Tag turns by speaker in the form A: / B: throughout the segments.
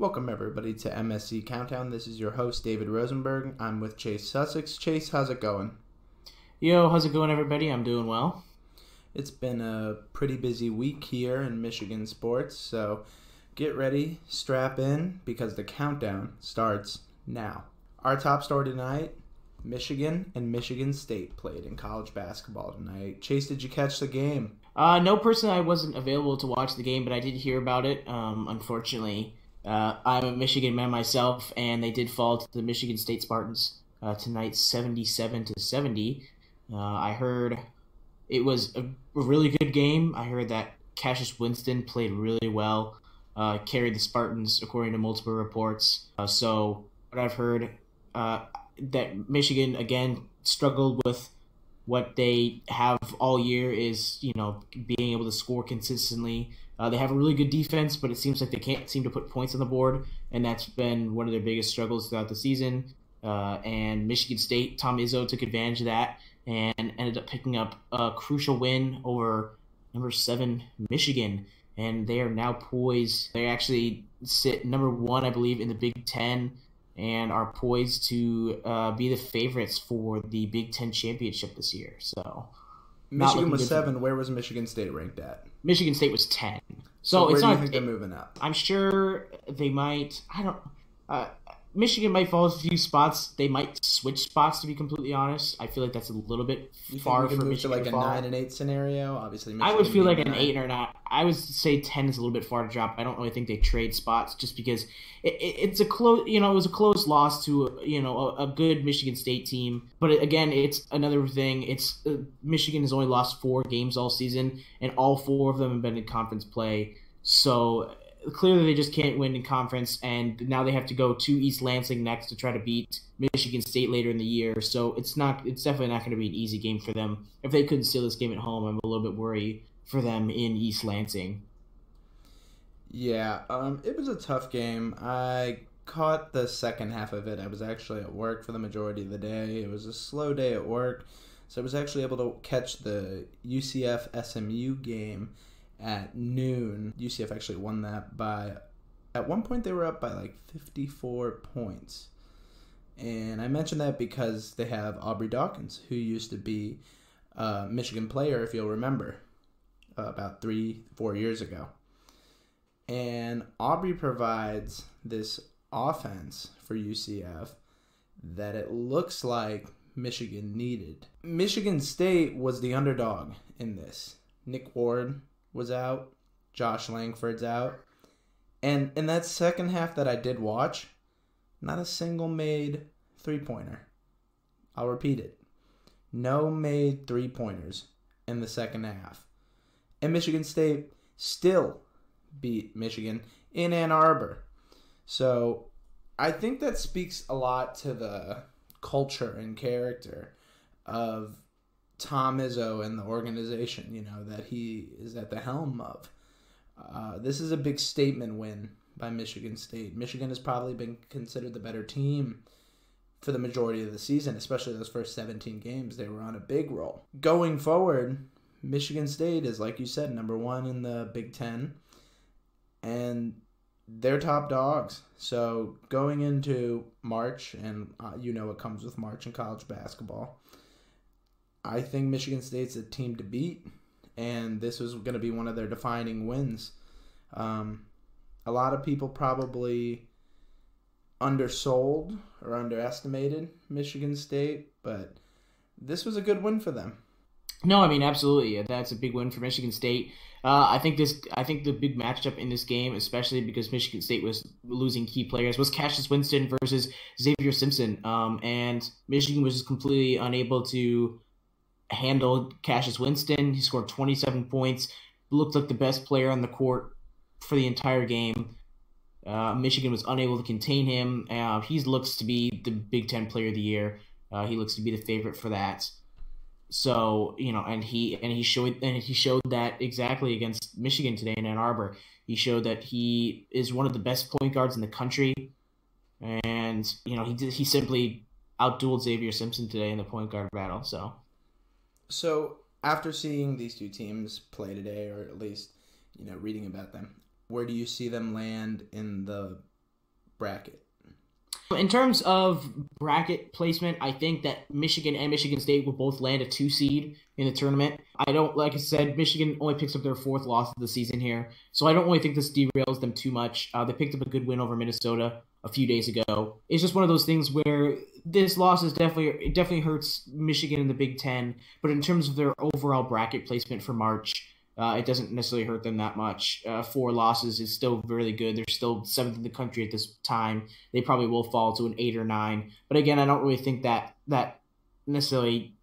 A: Welcome everybody to MSE Countdown. This is your host David Rosenberg. I'm with Chase Sussex. Chase, how's it going?
B: Yo, how's it going everybody? I'm doing well.
A: It's been a pretty busy week here in Michigan sports, so get ready, strap in, because the countdown starts now. Our top story tonight, Michigan and Michigan State played in college basketball tonight. Chase, did you catch the game?
B: No, personally I wasn't available to watch the game, but I did hear about it. Unfortunately, I'm a Michigan man myself, and they did fall to the Michigan State Spartans tonight, 77-70. I heard it was a really good game. I heard that Cassius Winston played really well, carried the Spartans according to multiple reports. So what I've heard, that Michigan again struggled with what they have all year is, being able to score consistently. They have a really good defense, but it seems like they can't seem to put points on the board, and that's been one of their biggest struggles throughout the season. And Michigan State, Tom Izzo took advantage of that and ended up picking up a crucial win over number 7 Michigan, and they are now poised. They actually sit number 1, I believe, in the Big Ten, and are poised to be the favorites for the Big Ten championship this year. So
A: Michigan was 7. Where was Michigan State ranked at?
B: Michigan State was 10.
A: So where do you think they're moving up?
B: I'm sure they might. Michigan might fall a few spots. They might switch spots, to be completely honest. I feel like that's a little bit far for Michigan
A: to like a 9-8 scenario. Obviously,
B: Michigan, I would feel like an 8 or not. I would say 10 is a little bit far to drop. I don't really think they trade spots just because it's a close. It was a close loss to a good Michigan State team. But again, it's another thing. It's Michigan has only lost 4 games all season, and all 4 of them have been in conference play. So clearly they just can't win in conference, and now they have to go to East Lansing next to try to beat Michigan State later in the year. So it's definitely not going to be an easy game for them. If they couldn't steal this game at home, I'm a little bit worried for them in East Lansing.
A: Yeah, it was a tough game. I caught the second half of it. I was actually at work for the majority of the day. It was a slow day at work, so I was actually able to catch the UCF SMU game at noon. UCF actually won that by, at one point they were up by like 54 points. And I mention that because they have Aubrey Dawkins, who used to be a Michigan player, if you'll remember, about 3-4 years ago. And Aubrey provides this offense for UCF that it looks like Michigan needed. Michigan State was the underdog in this. Nick Ward was out, Josh Langford's out, and in that second half that I did watch, not a single made three-pointer. I'll repeat it. No made three-pointers in the second half. And Michigan State still beat Michigan in Ann Arbor. So I think that speaks a lot to the culture and character of Tom Izzo and the organization, that he is at the helm of. This is a big statement win by Michigan State. Michigan has probably been considered the better team for the majority of the season, especially those first 17 games. They were on a big roll. Going forward, Michigan State is, like you said, number 1 in the Big Ten, and they're top dogs. So going into March, and what comes with March in college basketball, I think Michigan State's a team to beat, and this was going to be one of their defining wins. A lot of people probably undersold or underestimated Michigan State, but this was a good win for them.
B: No, I mean, absolutely. That's a big win for Michigan State. I think the big matchup in this game, especially because Michigan State was losing key players, was Cassius Winston versus Xavier Simpson. And Michigan was just completely unable to handle Cassius Winston. He scored 27 points, looked like the best player on the court for the entire game. Michigan was unable to contain him. He looks to be the Big Ten Player of the Year. He looks to be the favorite for that. So, and he showed that exactly against Michigan today in Ann Arbor. He showed that he is one of the best point guards in the country, and he simply outdueled Xavier Simpson today in the point guard battle.
A: So after seeing these two teams play today, or at least reading about them, where do you see them land in the bracket.
B: In terms of bracket placement, I think that Michigan and Michigan State will both land a 2 seed in the tournament. Like I said, Michigan only picks up their 4th loss of the season here, so I don't really think this derails them too much. They picked up a good win over Minnesota a few days ago. It's just one of those things where this loss definitely hurts Michigan in the Big Ten, but in terms of their overall bracket placement for March, it doesn't necessarily hurt them that much. 4 losses is still really good. They're still 7th in the country at this time. They probably will fall to an 8 or 9. But again, I don't really think that necessarily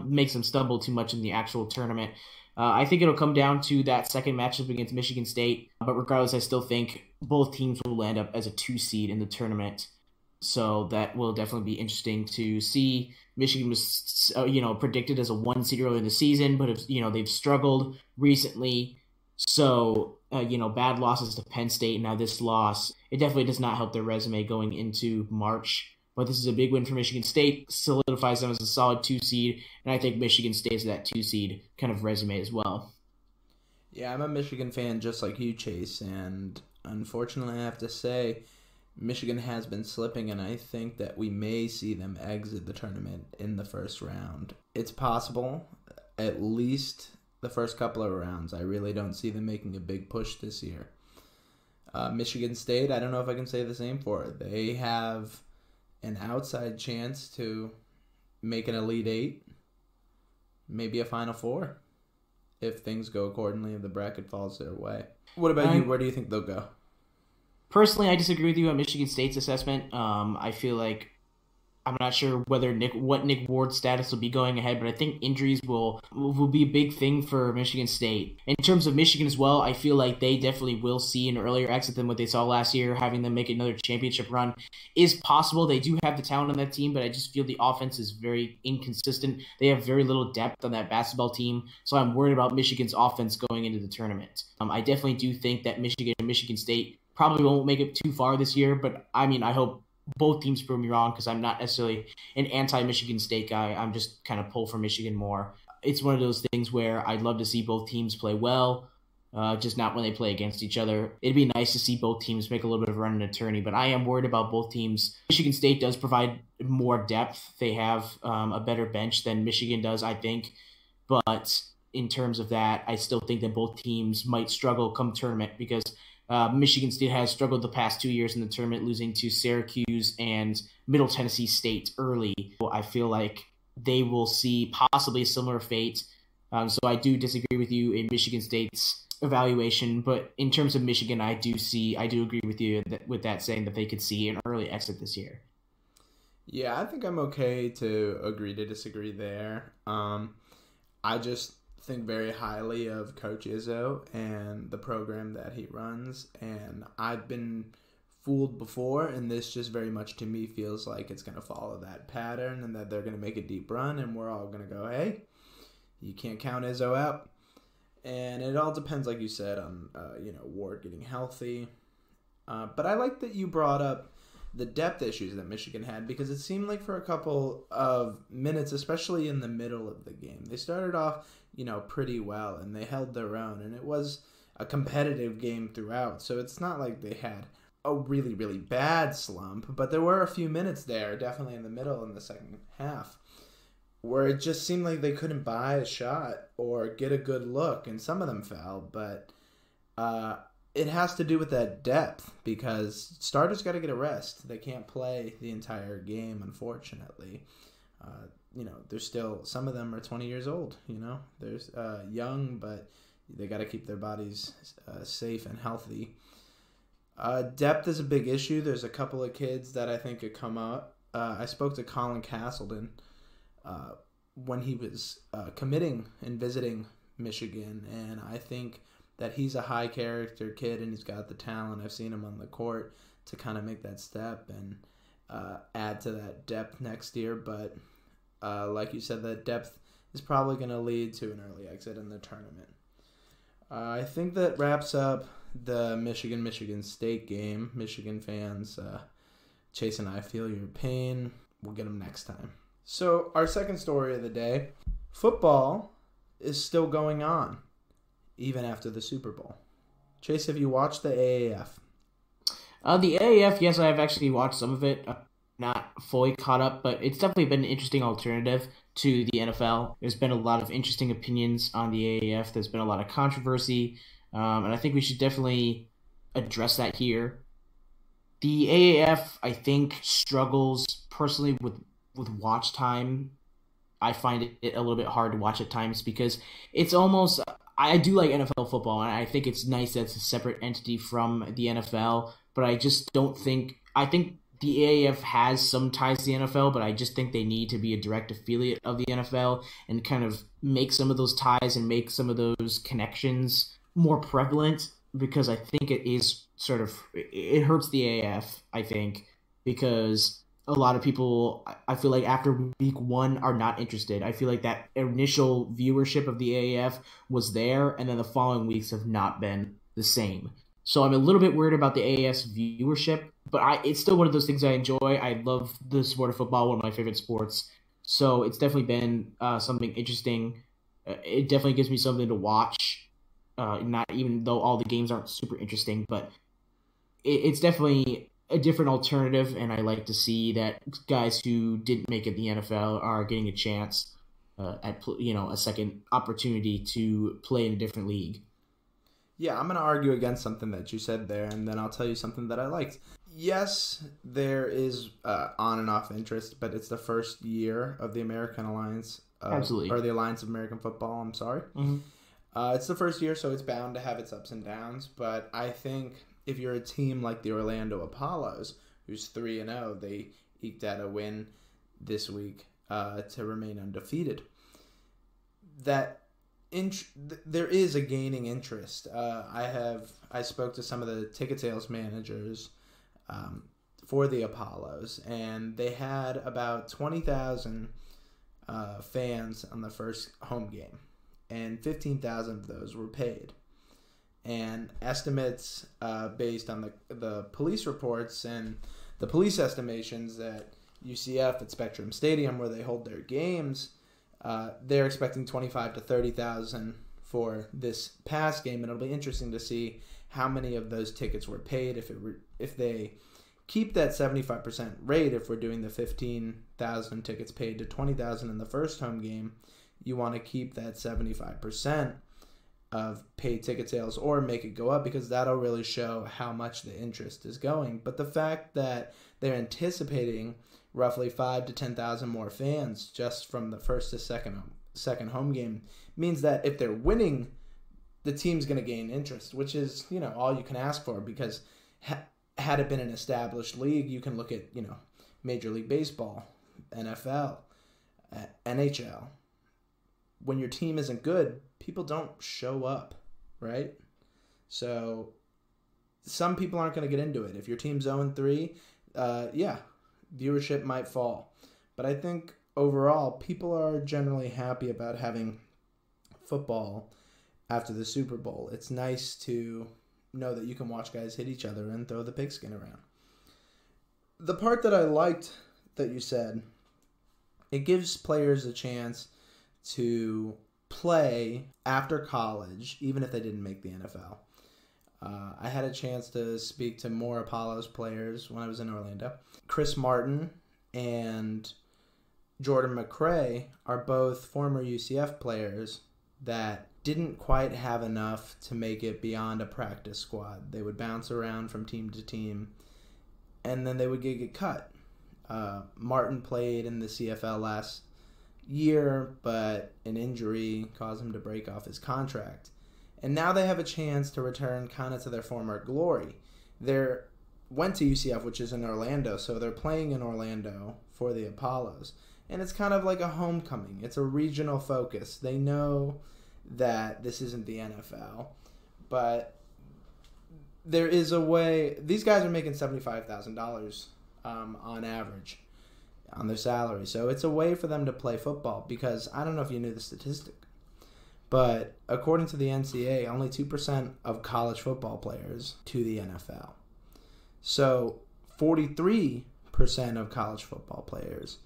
B: makes them stumble too much in the actual tournament. I think it'll come down to that second matchup against Michigan State. But regardless, I still think both teams will land up as a 2 seed in the tournament. So that will definitely be interesting to see. Michigan was, predicted as a 1 seed earlier in the season, but they've struggled recently. So, bad losses to Penn State and now this loss, it definitely does not help their resume going into March. But this is a big win for Michigan State, solidifies them as a solid 2 seed, and I think Michigan stays at that 2 seed kind of resume as well.
A: Yeah, I'm a Michigan fan just like you, Chase, and unfortunately I have to say Michigan has been slipping, and I think that we may see them exit the tournament in the first round. It's possible, at least the first couple of rounds. I really don't see them making a big push this year. Michigan State, I don't know if I can say the same for it. They have an outside chance to make an Elite Eight, maybe a Final Four, if things go accordingly, if the bracket falls their way. What about you? Where do you think they'll go?
B: Personally, I disagree with you on Michigan State's assessment. I feel like I'm not sure what Nick Ward's status will be going ahead, but I think injuries will be a big thing for Michigan State. In terms of Michigan as well, I feel like they definitely will see an earlier exit than what they saw last year. Having them make another championship run is possible. They do have the talent on that team, but I just feel the offense is very inconsistent. They have very little depth on that basketball team, so I'm worried about Michigan's offense going into the tournament. I definitely do think that Michigan and Michigan State probably won't make it too far this year, but I hope both teams prove me wrong because I'm not necessarily an anti-Michigan State guy. I'm just kind of pull for Michigan more. It's one of those things where I'd love to see both teams play well, just not when they play against each other. It'd be nice to see both teams make a little bit of a run in a tourney, but I am worried about both teams. Michigan State does provide more depth. They have a better bench than Michigan does, I think. But in terms of that, I still think that both teams might struggle come tournament because Michigan State has struggled the past 2 years in the tournament, losing to Syracuse and Middle Tennessee State early. I feel like they will see possibly a similar fate. So I do disagree with you in Michigan State's evaluation, but in terms of Michigan, I do agree with you with that saying that they could see an early exit this year.
A: Yeah, I think I'm okay to agree to disagree there. I just think very highly of Coach Izzo and the program that he runs, and I've been fooled before, and this just very much to me feels like it's going to follow that pattern and that they're going to make a deep run and we're all going to go, hey, you can't count Izzo out. And it all depends, like you said, on Ward getting healthy. But I like that you brought up the depth issues that Michigan had, because it seemed like for a couple of minutes, especially in the middle of the game, they started off pretty well, and they held their own, and it was a competitive game throughout. So it's not like they had a really, really bad slump, but there were a few minutes there, definitely in the middle in the second half, where it just seemed like they couldn't buy a shot or get a good look, and some of them fell, but it has to do with that depth, because starters got to get a rest. They can't play the entire game, unfortunately. There's still, some of them are 20 years old, There's young, but they got to keep their bodies safe and healthy. Depth is a big issue. There's a couple of kids that I think could come up. I spoke to Colin Castleton when he was committing and visiting Michigan, and I think that he's a high-character kid, and he's got the talent. I've seen him on the court to kind of make that step and add to that depth next year, but like you said, that depth is probably going to lead to an early exit in the tournament. I think that wraps up the Michigan State game. Michigan fans, Chase and I feel your pain. We'll get them next time. So our second story of the day, football is still going on, even after the Super Bowl. Chase, have you watched the AAF?
B: The AAF, yes, I've actually watched some of it. Not fully caught up, but it's definitely been an interesting alternative to the NFL. There's been a lot of interesting opinions on the AAF. There's been a lot of controversy, and I think we should definitely address that here. The AAF, I think, struggles personally with watch time. I find it a little bit hard to watch at times because it's almost. I do like NFL football, and I think it's nice that it's a separate entity from the NFL. But I just don't think. I think the AAF has some ties to the NFL, but I just think they need to be a direct affiliate of the NFL and kind of make some of those ties and make some of those connections more prevalent because I think it is sort of it hurts the AAF, I think, because a lot of people I feel like after week 1 are not interested. I feel like that initial viewership of the AAF was there and then the following weeks have not been the same. So I'm a little bit worried about the AAS viewership, but it's still one of those things I enjoy. I love the sport of football, one of my favorite sports. So it's definitely been something interesting. It definitely gives me something to watch. Not even though all the games aren't super interesting, but it's definitely a different alternative, and I like to see that guys who didn't make it in the NFL are getting a chance at a second opportunity to play in a different league.
A: Yeah, I'm going to argue against something that you said there, and then I'll tell you something that I liked. Yes, there is on and off interest, but it's the first year of the American Alliance.
B: Absolutely.
A: Or the Alliance of American Football, I'm sorry.
B: Mm-hmm.
A: It's the first year, so it's bound to have its ups and downs, but I think if you're a team like the Orlando Apollos, who's 3-0, they eked out a win this week to remain undefeated. There is a gaining interest. I spoke to some of the ticket sales managers for the Apollos, and they had about 20,000 fans on the first home game, and 15,000 of those were paid. And estimates based on the police reports and the police estimations that UCF at Spectrum Stadium, where they hold their games, they're expecting 25 to 30,000 for this past game, and it'll be interesting to see how many of those tickets were paid. If they keep that 75% rate, if we're doing the 15,000 tickets paid to 20,000 in the first home game, you want to keep that 75% of paid ticket sales or make it go up, because that'll really show how much the interest is going. But the fact that they're anticipating roughly 5 to 10,000 more fans just from the first to second home game means that if they're winning, the team's going to gain interest, which is, all you can ask for, because had it been an established league, you can look at, Major League Baseball, NFL, NHL. When your team isn't good, people don't show up, right? So some people aren't going to get into it. If your team's 0-3, viewership might fall. But I think overall, people are generally happy about having football after the Super Bowl. It's nice to know that you can watch guys hit each other and throw the pigskin around. The part that I liked that you said, it gives players a chance to play after college, even if they didn't make the NFL. I had a chance to speak to more Apollos players when I was in Orlando. Chris Martin and Jordan McRae are both former UCF players that didn't quite have enough to make it beyond a practice squad. They would bounce around from team to team, and then they would get cut. Martin played in the CFL last year, but an injury caused him to break off his contract. And now they have a chance to return kind of to their former glory. They went to UCF, which is in Orlando, so they're playing in Orlando for the Apollos. And it's kind of like a homecoming. It's a regional focus. They know that this isn't the NFL, but there is a way. These guys are making $75,000 on average on their salary. So it's a way for them to play football, because I don't know if you knew the statistic, but according to the NCAA, only 2% of college football players to the NFL. So 43% of college football players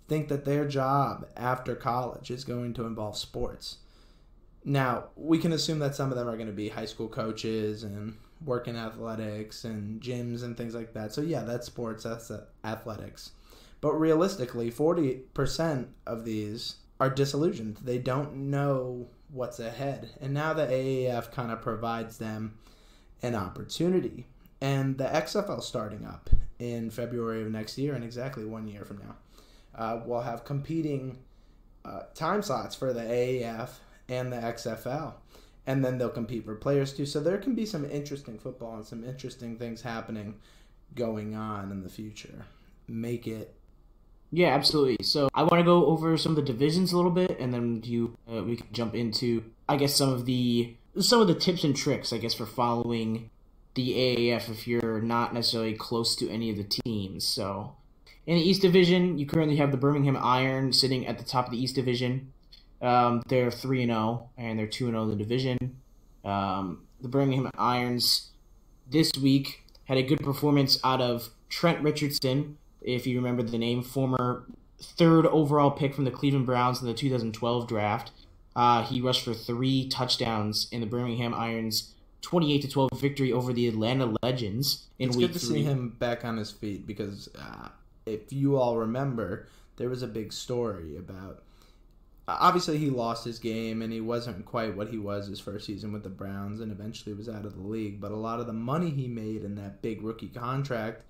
A: think that their job after college is going to involve sports. Now, we can assume that some of them are going to be high school coaches and work in athletics and gyms and things like that. So yeah, that's sports, that's athletics. But realistically, 40% of these are disillusioned. They don't know what's ahead. And now the AAF kind of provides them an opportunity. And the XFL starting up in February of next year, in exactly 1 year from now, we'll have competing time slots for the AAF and the XFL. And then they'll compete for players too. So there can be some interesting football and some interesting things happening going on in the future. Make it.
B: Yeah, absolutely. So I want to go over some of the divisions a little bit, and then we can jump into, I guess, some of the tips and tricks, I guess, for following the AAF if you're not necessarily close to any of the teams. So in the East Division, you currently have the Birmingham Iron sitting at the top of the East Division. They're 3-0, and they're 2-0 in the division. The Birmingham Irons this week had a good performance out of Trent Richardson, if you remember the name, former third overall pick from the Cleveland Browns in the 2012 draft. He rushed for 3 touchdowns in the Birmingham Irons' 28-12 victory over the Atlanta Legends in Week 3.
A: It's good to see him back on his feet because if you all remember, there was a big story about... Obviously, he lost his game, and he wasn't quite what he was his first season with the Browns, and eventually was out of the league. But a lot of the money he made in that big rookie contract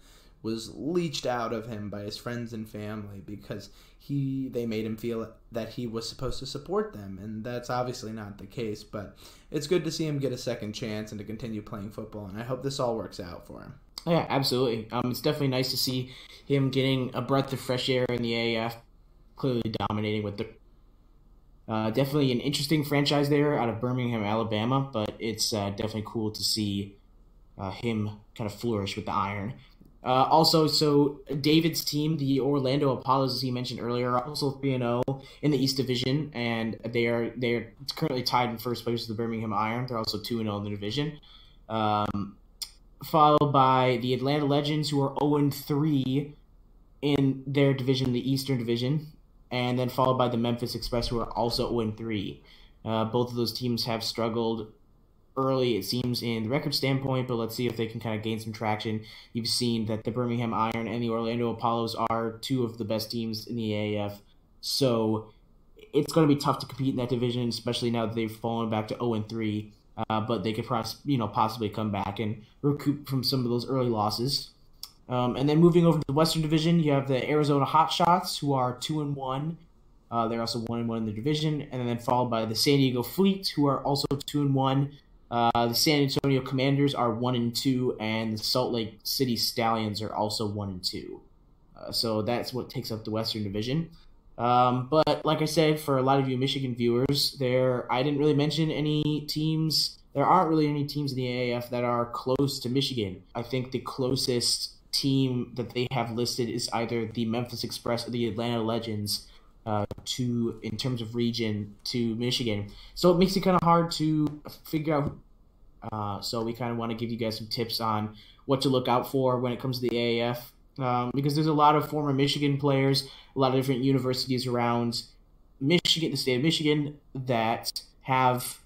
A: was leached out of him by his friends and family because they made him feel that he was supposed to support them, and that's obviously not the case. But it's good to see him get a second chance and to continue playing football, and I hope this all works out for him.
B: Yeah, absolutely. It's definitely nice to see him getting a breath of fresh air in the AAF, clearly dominating with the definitely an interesting franchise there out of Birmingham, Alabama, but it's definitely cool to see him kind of flourish with the Iron. Also, so David's team, the Orlando Apollos, as he mentioned earlier, are also 3-0 in the East Division, and they're currently tied in first place with the Birmingham Iron. They're also 2-0 in the division. Followed by the Atlanta Legends, who are 0-3 in their division, the Eastern Division. And then followed by the Memphis Express, who are also 0-3. Both of those teams have struggled early, it seems, in the record standpoint, but let's see if they can kind of gain some traction. You've seen that the Birmingham Iron and the Orlando Apollos are 2 of the best teams in the AAF, so it's going to be tough to compete in that division, especially now that they've fallen back to 0-3, but they could possibly come back and recoup from some of those early losses. And then moving over to the Western Division, you have the Arizona Hotshots, who are 2-1. They're also 1-1 in the division, and then followed by the San Diego Fleet, who are also 2-1. The San Antonio Commanders are 1-2, and the Salt Lake City Stallions are also 1-2. So that's what takes up the Western Division. But like I said, for a lot of you Michigan viewers, I didn't really mention any teams. There aren't really any teams in the AAF that are close to Michigan. I think the closest team that they have listed is either the Memphis Express or the Atlanta Legends in terms of region to Michigan. So it makes it kind of hard to figure out. So we kind of want to give you guys some tips on what to look out for when it comes to the AAF, because there's a lot of former Michigan players, a lot of different universities around Michigan, the state of Michigan, that have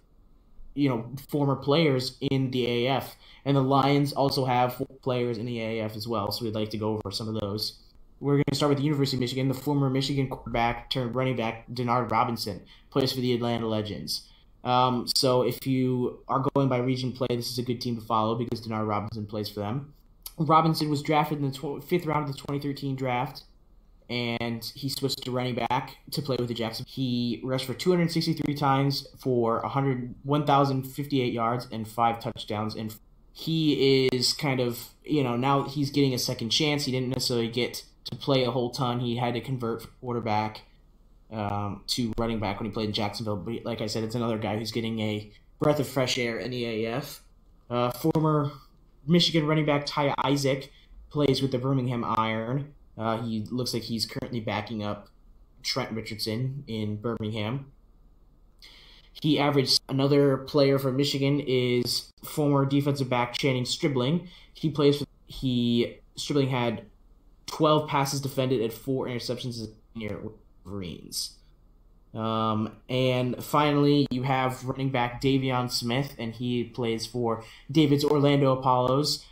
B: former players in the AAF. And the Lions also have players in the AAF as well, so we'd like to go over some of those. We're going to start with the University of Michigan. The former Michigan quarterback turned running back, Denard Robinson, plays for the Atlanta Legends. So if you are going by region play, this is a good team to follow because Denard Robinson plays for them. Robinson was drafted in the 5th round of the 2013 draft, and he switched to running back to play with the Jackson. He rushed for 263 times for 1,058 yards and 5 touchdowns, and he is kind of, now he's getting a second chance. He didn't necessarily get to play a whole ton. He had to convert from quarterback to running back when he played in Jacksonville. But like I said, it's another guy who's getting a breath of fresh air in the AAF. Former Michigan running back Ty Isaac plays with the Birmingham Iron. He looks like he's currently backing up Trent Richardson in Birmingham. He averaged. Another player for Michigan is former defensive back Channing Stribling. Stribling had 12 passes defended and 4 interceptions as a senior with Wolverines. And finally, you have running back Davion Smith, and he plays for David's Orlando Apollos.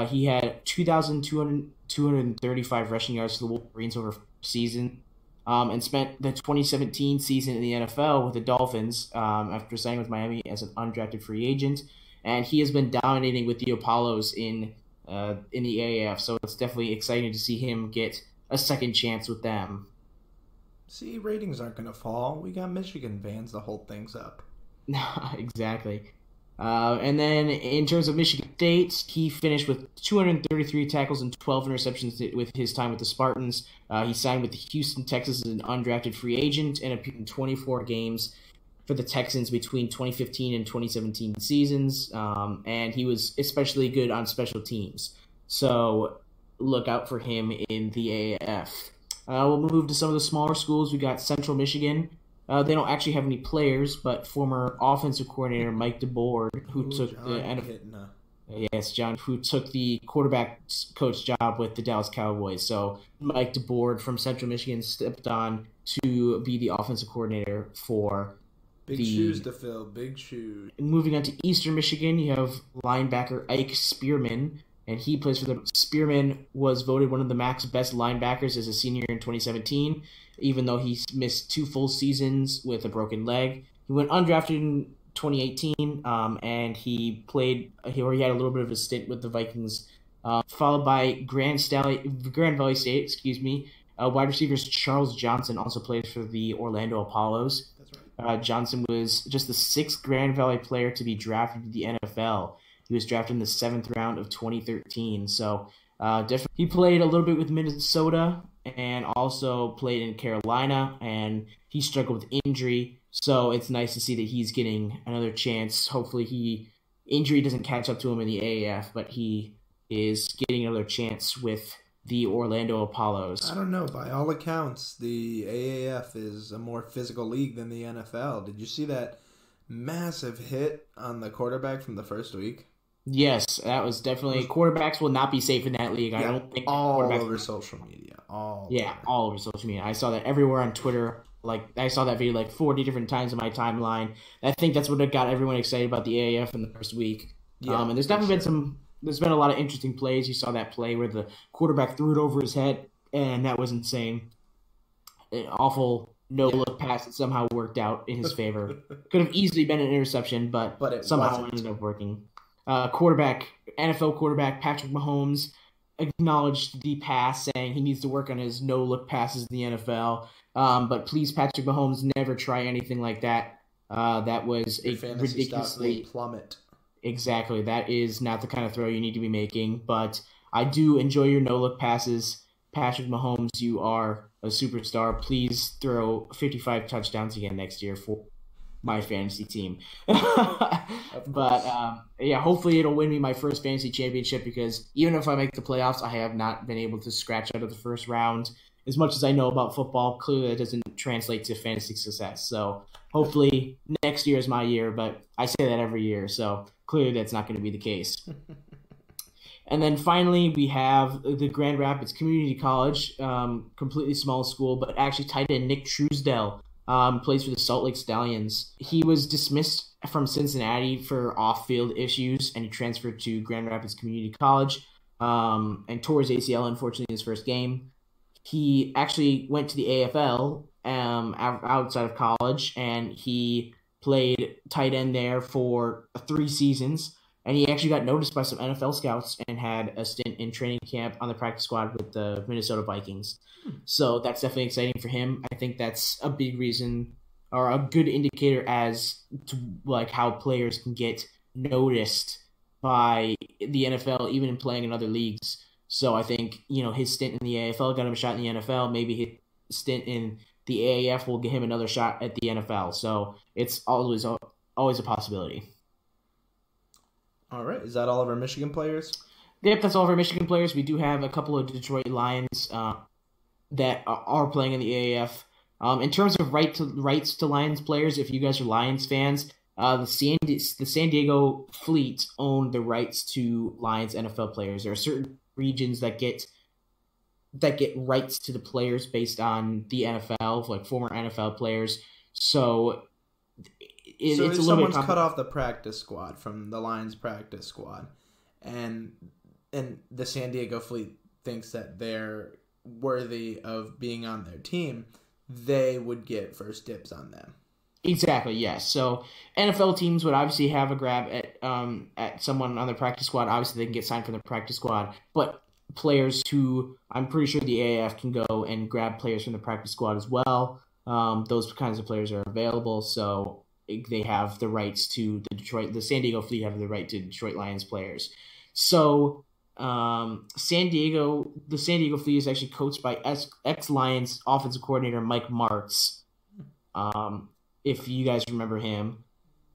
B: He had 2,235 rushing yards for the Wolverines over season, and spent the 2017 season in the NFL with the Dolphins after signing with Miami as an undrafted free agent. And he has been dominating with the Apollos in the AAF, so it's definitely exciting to see him get a second chance with them.
A: See, ratings aren't going to fall. We got Michigan fans to hold things up.
B: Exactly. And then in terms of Michigan State, he finished with 233 tackles and 12 interceptions with his time with the Spartans. He signed with Houston, Texas as an undrafted free agent and appeared in 24 games for the Texans between 2015 and 2017 seasons. And he was especially good on special teams. So look out for him in the AAF. We'll move to some of the smaller schools. We got Central Michigan. They don't actually have any players, but former offensive coordinator Mike DeBoer, who took the quarterback coach job with the Dallas Cowboys. So Mike DeBoer from Central Michigan stepped on to be the offensive coordinator for
A: big shoes to fill. Big shoes.
B: Moving on to Eastern Michigan, you have linebacker Ike Spearman. And he plays for the Spearman, was voted one of the MAC's best linebackers as a senior in 2017, even though he missed 2 full seasons with a broken leg. He went undrafted in 2018, and he had a little bit of a stint with the Vikings, followed by Grand Valley State, wide receivers Charles Johnson also plays for the Orlando Apollos.
A: That's right.
B: Johnson was just the 6th Grand Valley player to be drafted to the NFL. He was drafted in the 7th round of 2013. So definitely, he played a little bit with Minnesota and also played in Carolina, and he struggled with injury. So it's nice to see that he's getting another chance. Hopefully injury doesn't catch up to him in the AAF, but he is getting another chance with the Orlando Apollos.
A: I don't know. By all accounts, the AAF is a more physical league than the NFL. Did you see that massive hit on the quarterback from the first week?
B: Yes, that was definitely. Quarterbacks will not be safe in that league.
A: Yeah,
B: I don't think
A: all over social media. All
B: over social media. I saw that everywhere on Twitter. I saw that video 40 different times in my timeline. I think that's what got everyone excited about the AAF in the first week.
A: Yeah,
B: and there's definitely been there's been a lot of interesting plays. You saw that play where the quarterback threw it over his head, and that was insane. An awful no-look pass that somehow worked out in his favor. Could have easily been an interception, but it somehow ended up working. NFL quarterback Patrick Mahomes acknowledged the pass, saying he needs to work on his no-look passes in the NFL. But please, Patrick Mahomes, never try anything like that. That was
A: a ridiculously plummet.
B: Exactly. That is not the kind of throw you need to be making. But I do enjoy your no-look passes. Patrick Mahomes, you are a superstar. Please throw 55 touchdowns again next year for my fantasy team. But hopefully it'll win me my first fantasy championship, because even if I make the playoffs, I have not been able to scratch out of the first round. As much as I know about football, clearly that doesn't translate to fantasy success. So hopefully next year is my year, but I say that every year, so clearly that's not going to be the case. And then finally, we have the Grand Rapids Community College, completely small school, but actually tight end Nick Truesdell plays for the Salt Lake Stallions. He was dismissed from Cincinnati for off-field issues, and he transferred to Grand Rapids Community College and tore his ACL, unfortunately, in his first game. He actually went to the AFL outside of college, and he played tight end there for 3 seasons. And he actually got noticed by some NFL scouts and had a stint in training camp on the practice squad with the Minnesota Vikings. So that's definitely exciting for him. I think that's a big reason, or a good indicator as to how players can get noticed by the NFL, even in playing in other leagues. So I think, his stint in the AFL got him a shot in the NFL. Maybe his stint in the AAF will get him another shot at the NFL. So it's always a possibility.
A: All right. Is that all of our Michigan players?
B: Yep, that's all of our Michigan players. We do have a couple of Detroit Lions that are playing in the AAF. In terms of rights to Lions players, if you guys are Lions fans, the San Diego Fleet own the rights to Lions NFL players. There are certain regions that get rights to the players based on the NFL, like former NFL players. So
A: So
B: it's a
A: if
B: little bit
A: someone's cut off the practice squad from the Lions practice squad, and the San Diego Fleet thinks that they're worthy of being on their team, they would get first dibs on them.
B: Exactly, yes. So NFL teams would obviously have a grab at someone on their practice squad. Obviously, they can get signed from the practice squad, but players who I'm pretty sure the AAF can go and grab players from the practice squad as well. Those kinds of players are available, so they have the rights to the San Diego Fleet have the right to Detroit Lions players. So the San Diego Fleet is actually coached by ex Lions offensive coordinator Mike Martz. Um, if you guys remember him.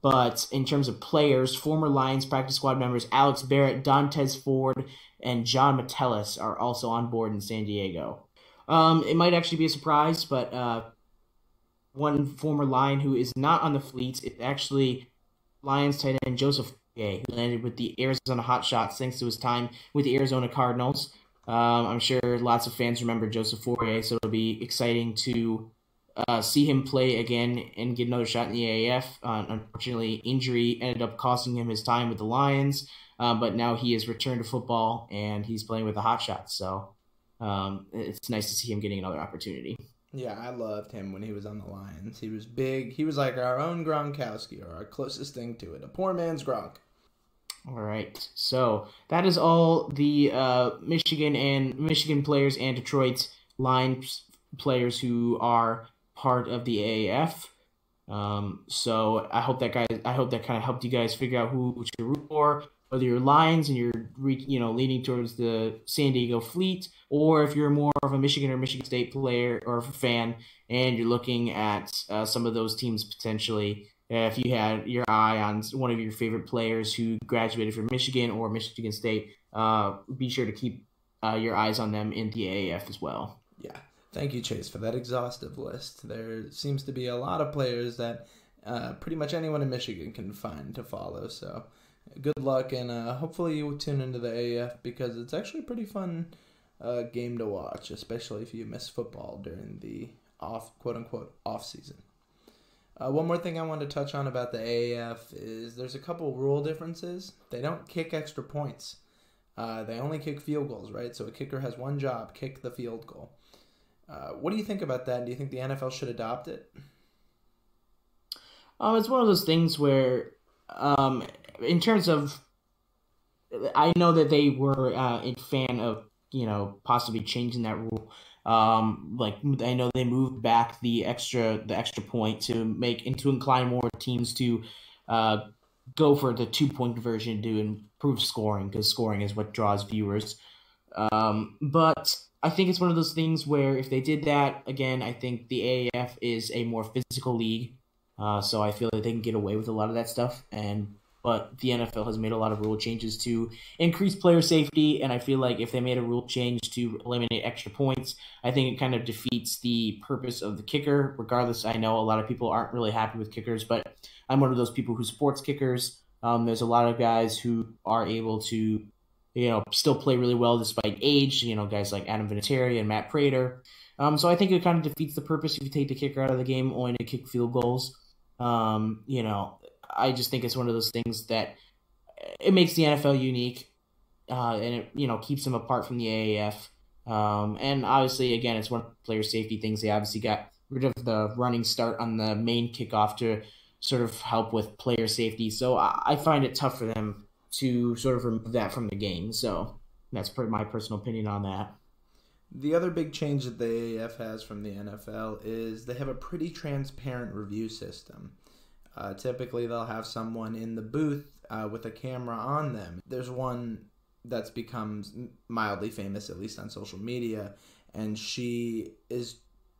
B: But in terms of players, former Lions practice squad members Alex Barrett, Dontez Ford, and John Metellus are also on board in San Diego. It might actually be a surprise, but one former Lion who is not on the fleet is actually Lions tight end Joseph Fournier, who landed with the Arizona Hotshots thanks to his time with the Arizona Cardinals. I'm sure lots of fans remember Joseph Fournier, so it'll be exciting to see him play again and get another shot in the AAF. Unfortunately, injury ended up costing him his time with the Lions, but now he has returned to football and he's playing with the Hotshots. So it's nice to see him getting another opportunity.
A: Yeah, I loved him when he was on the Lions. He was big. He was like our own Gronkowski, or our closest thing to it. A poor man's Gronk.
B: All right. So that is all the Michigan players and Detroit Lions players who are part of the AAF. So I hope that kind of helped you guys figure out who to root for, whether you're Lions and you're leaning towards the San Diego Fleet, or if you're more of a Michigan or Michigan State player or fan and you're looking at some of those teams potentially. If you had your eye on one of your favorite players who graduated from Michigan or Michigan State, be sure to keep your eyes on them in the AAF as well.
A: Yeah. Thank you, Chase, for that exhaustive list. There seems to be a lot of players that pretty much anyone in Michigan can find to follow. So good luck, and hopefully you will tune into the AAF because it's actually a pretty fun game to watch, especially if you miss football during the quote-unquote off season. One more thing I want to touch on about the AAF is there's a couple rule differences. They don't kick extra points. They only kick field goals, right? So a kicker has one job, kick the field goal. What do you think about that? Do you think the NFL should adopt it?
B: It's one of those things where, in terms of, I know that they were a fan of, possibly changing that rule. I know they moved back the extra point to incline more teams to go for the 2-point version to improve scoring because scoring is what draws viewers. But I think it's one of those things where if they did that again, I think the AAF is a more physical league, so I feel like they can get away with a lot of that stuff. But the NFL has made a lot of rule changes to increase player safety, and I feel like if they made a rule change to eliminate extra points, I think it kind of defeats the purpose of the kicker. Regardless, I know a lot of people aren't really happy with kickers, but I'm one of those people who supports kickers. There's a lot of guys who are able to, still play really well despite age. Guys like Adam Vinatieri and Matt Prater. So I think it kind of defeats the purpose if you take the kicker out of the game only to kick field goals. I just think it's one of those things that it makes the NFL unique, and it keeps them apart from the AAF. And obviously, again, it's one of the player safety things. They obviously got rid of the running start on the main kickoff to sort of help with player safety. So I find it tough for them to sort of remove that from the game. So that's my personal opinion on that.
A: The other big change that the AAF has from the NFL is they have a pretty transparent review system. Typically, they'll have someone in the booth with a camera on them. There's one that's become mildly famous, at least on social media, and she is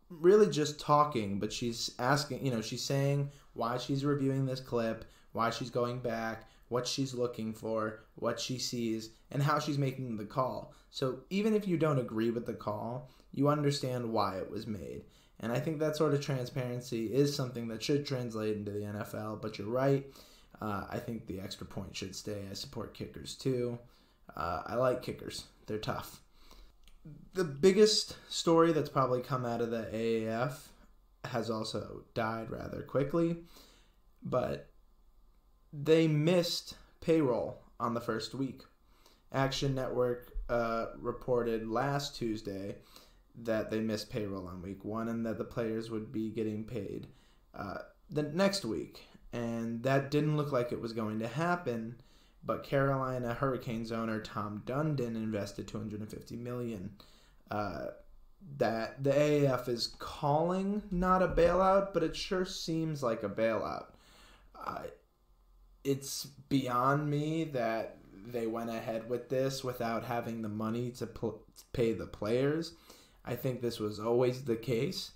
A: really just talking, but she's asking, she's saying why she's reviewing this clip, why she's going back, what she's looking for, what she sees, and how she's making the call. So even if you don't agree with the call, you understand why it was made. And I think that sort of transparency is something that should translate into the NFL. But you're right. I think the extra point should stay. I support kickers too. I like kickers. They're tough. The biggest story that's probably come out of the AAF has also died rather quickly. But they missed payroll on the first week. Action Network reported last Tuesday that they missed payroll on week 1 and that the players would be getting paid the next week. And that didn't look like it was going to happen, but Carolina Hurricanes owner Tom Dundon invested $250 million. That the AAF is calling not a bailout, but it sure seems like a bailout. It's beyond me that they went ahead with this without having the money to pay the players. I think this was always the case.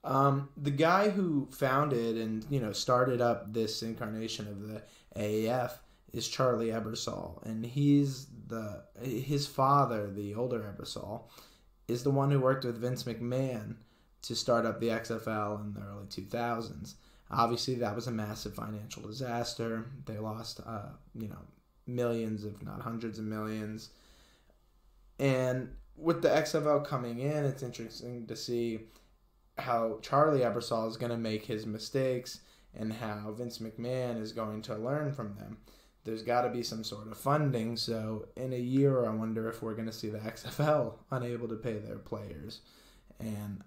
A: The guy who founded and started up this incarnation of the AAF is Charlie Ebersol, and his father, the older Ebersol, is the one who worked with Vince McMahon to start up the XFL in the early 2000s. Obviously, that was a massive financial disaster. They lost, millions, if not hundreds of millions. And with the XFL coming in, it's interesting to see how Charlie Ebersol is going to make his mistakes and how Vince McMahon is going to learn from them. There's got to be some sort of funding, so in a year, I wonder if we're going to see the XFL unable to pay their players. And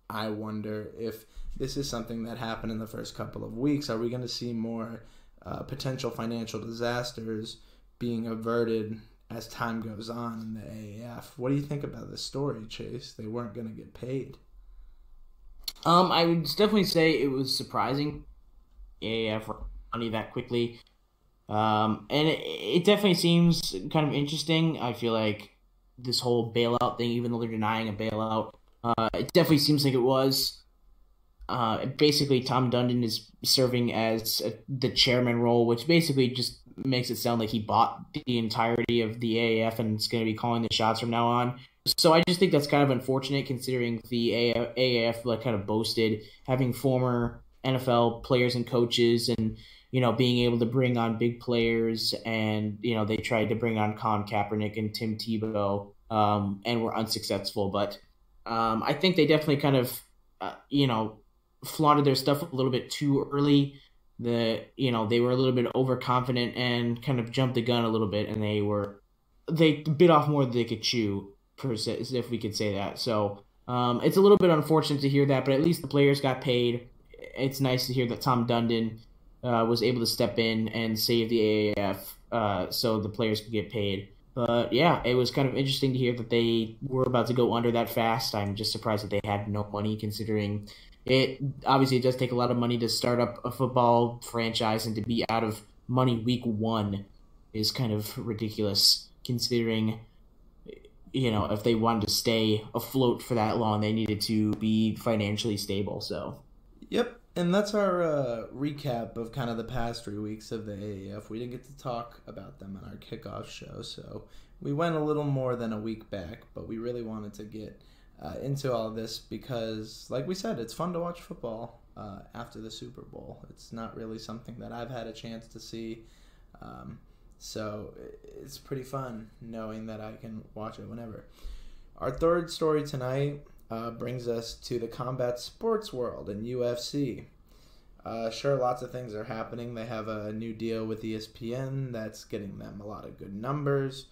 A: I wonder if this is something that happened in the first couple of weeks. Are we going to see more potential financial disasters being averted as time goes on in the AAF? What do you think about this story, Chase? They weren't going to get paid.
B: I would definitely say it was surprising AAF money that quickly. And it definitely seems kind of interesting. I feel like this whole bailout thing, even though they're denying a bailout, it definitely seems like it was. Basically, Tom Dundon is serving as the chairman role, which basically just makes it sound like he bought the entirety of the AAF and is going to be calling the shots from now on. So I just think that's kind of unfortunate, considering the AAF kind of boasted having former NFL players and coaches, and being able to bring on big players, and they tried to bring on Colin Kaepernick and Tim Tebow, and were unsuccessful. But I think they definitely kind of flaunted their stuff a little bit too early. They were a little bit overconfident and kind of jumped the gun a little bit, and they bit off more than they could chew, per se, if we could say that. So it's a little bit unfortunate to hear that, but at least the players got paid. It's nice to hear that Tom Dundon was able to step in and save the AAF so the players could get paid. But yeah, it was kind of interesting to hear that they were about to go under that fast. I'm just surprised that they had no money, considering it does take a lot of money to start up a football franchise, and to be out of money week 1 is kind of ridiculous, considering if they wanted to stay afloat for that long, they needed to be financially stable. So
A: yep. And that's our recap of kind of the past 3 weeks of the AAF. We didn't get to talk about them on our kickoff show, so we went a little more than a week back, but we really wanted to get into all of this because, like we said, it's fun to watch football after the Super Bowl. It's not really something that I've had a chance to see, so it's pretty fun knowing that I can watch it whenever. Our third story tonight brings us to the combat sports world and UFC. Sure, lots of things are happening. They have a new deal with ESPN that's getting them a lot of good numbers,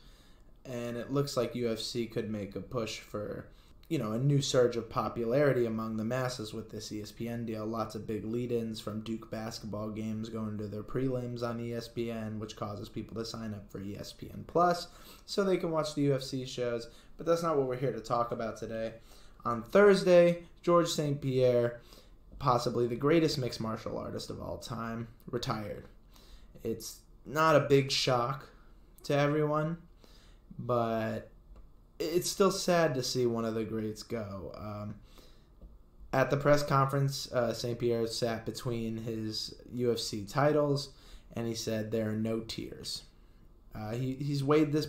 A: and it looks like UFC could make a push for a new surge of popularity among the masses with this ESPN deal. Lots of big lead-ins from Duke basketball games going to their prelims on ESPN, which causes people to sign up for ESPN Plus so they can watch the UFC shows. But that's not what we're here to talk about today. On Thursday, Georges St-Pierre, possibly the greatest mixed martial artist of all time, retired. It's not a big shock to everyone, but it's still sad to see one of the greats go. At the press conference, St. Pierre sat between his UFC titles, and he said there are no tears. He's weighed this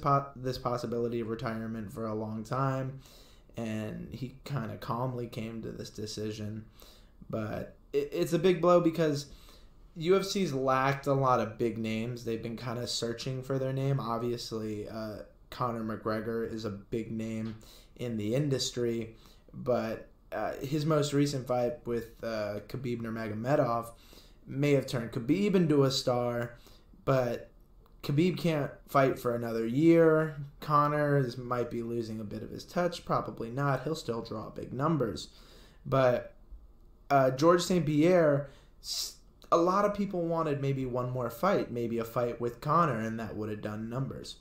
A: possibility of retirement for a long time, and he kind of calmly came to this decision. But it's a big blow because UFC's lacked a lot of big names. They've been kind of searching for their name. Obviously, Conor McGregor is a big name in the industry, but his most recent fight with Khabib Nurmagomedov may have turned Khabib into a star, but Khabib can't fight for another year. Conor might be losing a bit of his touch. Probably not. He'll still draw big numbers. But George St. Pierre, a lot of people wanted maybe one more fight, maybe a fight with Conor, and that would have done numbers.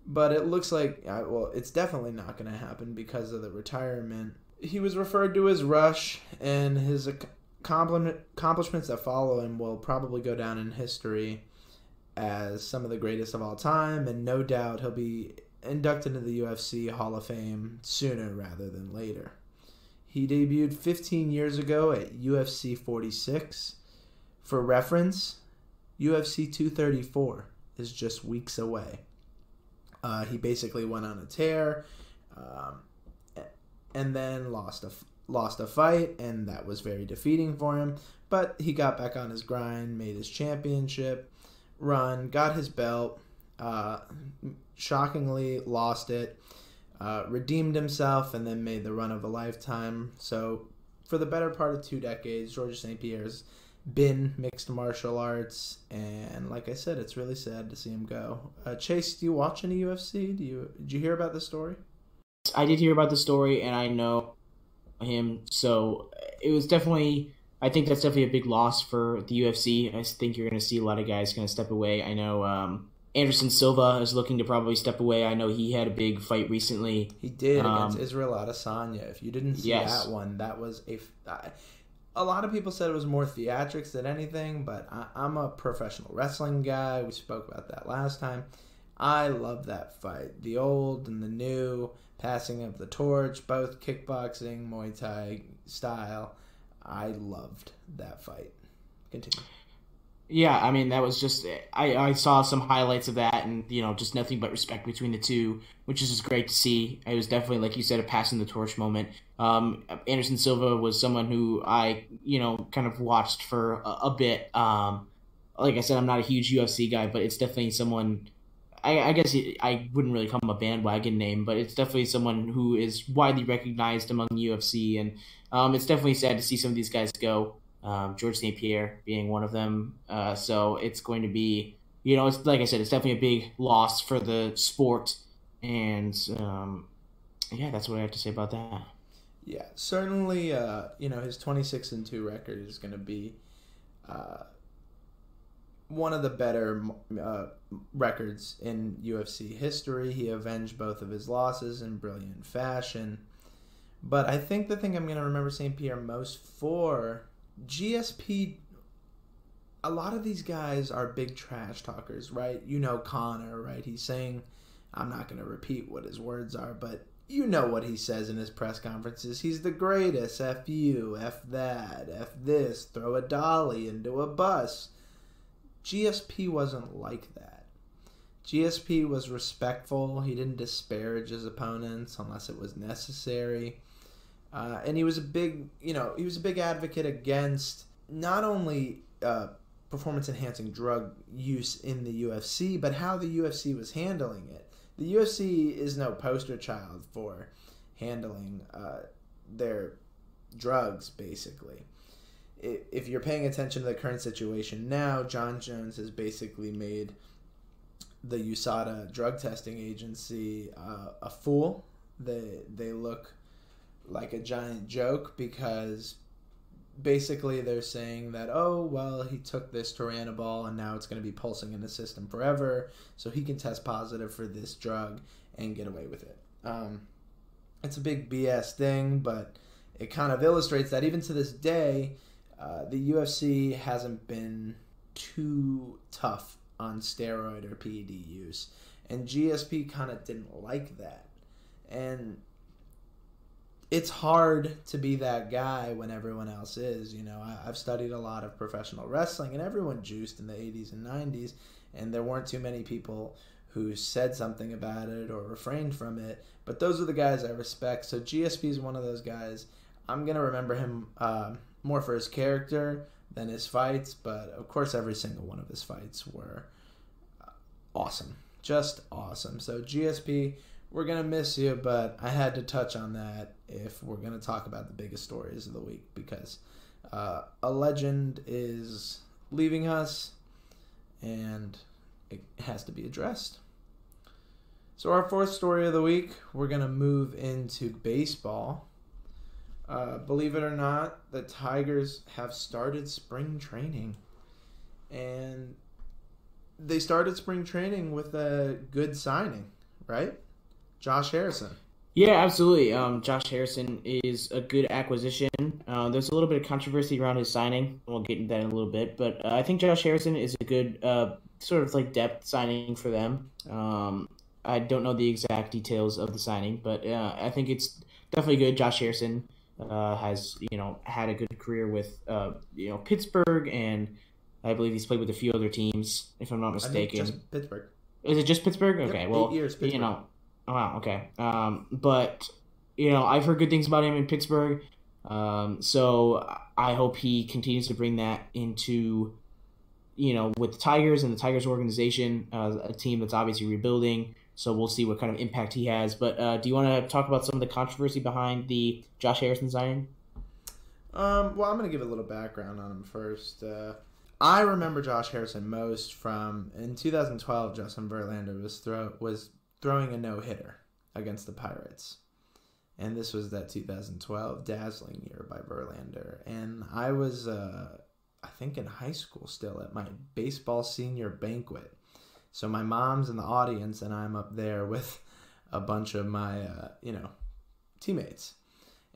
A: But it looks like, well, it's definitely not going to happen because of the retirement. He was referred to as Rush, and his accomplishments that follow him will probably go down in history as some of the greatest of all time, and no doubt he'll be inducted into the UFC Hall of Fame sooner rather than later. He debuted 15 years ago at UFC 46. For reference, UFC 234 is just weeks away. He basically went on a tear, and then lost a fight, and that was very defeating for him. But he got back on his grind, made his championship run, got his belt, shockingly lost it, redeemed himself, and then made the run of a lifetime. So for the better part of 2 decades, Georges St. Pierre's been mixed martial arts, and like I said, it's really sad to see him go. Chase, do you watch any UFC? Did you hear about the story?
B: I did hear about the story, and I know him, so it was definitely, I think that's definitely a big loss for the UFC. I think you're going to see a lot of guys going to step away. I know Anderson Silva is looking to probably step away. I know he had a big fight recently.
A: He did against Israel Adesanya. If you didn't see that one, that was a lot of people said it was more theatrics than anything, but I'm a professional wrestling guy. We spoke about that last time. I love that fight. The old and the new, passing of the torch, both kickboxing, Muay Thai style. I loved that fight. Continue.
B: Yeah, I mean, that was just, I saw some highlights of that, and, just nothing but respect between the two, which is just great to see. It was definitely, like you said, a passing the torch moment. Anderson Silva was someone who I, kind of watched for a bit. Like I said, I'm not a huge UFC guy, but it's definitely someone, I guess I wouldn't really call him a bandwagon name, but it's definitely someone who is widely recognized among UFC, and it's definitely sad to see some of these guys go. George St. Pierre being one of them. So it's going to be, it's like I said, it's definitely a big loss for the sport. And that's what I have to say about that.
A: Yeah, certainly, his 26-2 record is going to be one of the better records in UFC history. He avenged both of his losses in brilliant fashion. But I think the thing I'm going to remember St. Pierre most for, GSP, a lot of these guys are big trash talkers, right? Conor, right? He's saying, I'm not going to repeat what his words are, but you know what he says in his press conferences. He's the greatest. F you, F that, F this, throw a dolly into a bus. GSP wasn't like that. GSP was respectful. He didn't disparage his opponents unless it was necessary. And he was a big advocate against not only performance-enhancing drug use in the UFC, but how the UFC was handling it. The UFC is no poster child for handling their drugs, basically. If you're paying attention to the current situation now, John Jones has basically made the USADA drug testing agency a fool. They look like a giant joke because basically they're saying that, he took this Turinabol and now it's going to be pulsing in the system forever, so he can test positive for this drug and get away with it. It's a big BS thing, but it kind of illustrates that even to this day, the UFC hasn't been too tough on steroid or PED use, and GSP kind of didn't like that. And it's hard to be that guy when everyone else is. I've studied a lot of professional wrestling, and everyone juiced in the 80s and 90s, and there weren't too many people who said something about it or refrained from it. But those are the guys I respect. So GSP is one of those guys. I'm going to remember him more for his character than his fights, but of course every single one of his fights were awesome. Just awesome. So GSP, we're going to miss you, but I had to touch on that if we're going to talk about the biggest stories of the week because a legend is leaving us and it has to be addressed. So our fourth story of the week, we're going to move into baseball. Believe it or not, the Tigers have started spring training. And they started spring training with a good signing, right? Josh Harrison.
B: Yeah, absolutely. Josh Harrison is a good acquisition. There's a little bit of controversy around his signing. We'll get into that in a little bit. But I think Josh Harrison is a good sort of like depth signing for them. I don't know the exact details of the signing, but I think it's definitely good. Josh Harrison has had a good career with Pittsburgh, and I believe he's played with a few other teams, if I'm not mistaken.
A: I think just Pittsburgh.
B: Is it just Pittsburgh? Okay,
A: yep,
B: well,
A: 8 years Pittsburgh.
B: Oh, wow, okay. But I've heard good things about him in Pittsburgh. So I hope he continues to bring that into with the Tigers and the Tigers organization, a team that's obviously rebuilding. So we'll see what kind of impact he has. But do you want to talk about some of the controversy behind the Josh Harrison signing?
A: Well, I'm going to give a little background on him first. I remember Josh Harrison most from in 2012. Justin Verlander was throwing a no-hitter against the Pirates, and this was that 2012 dazzling year by Verlander. And I was, I think, in high school still at my baseball senior banquet. So my mom's in the audience, and I'm up there with a bunch of my, teammates.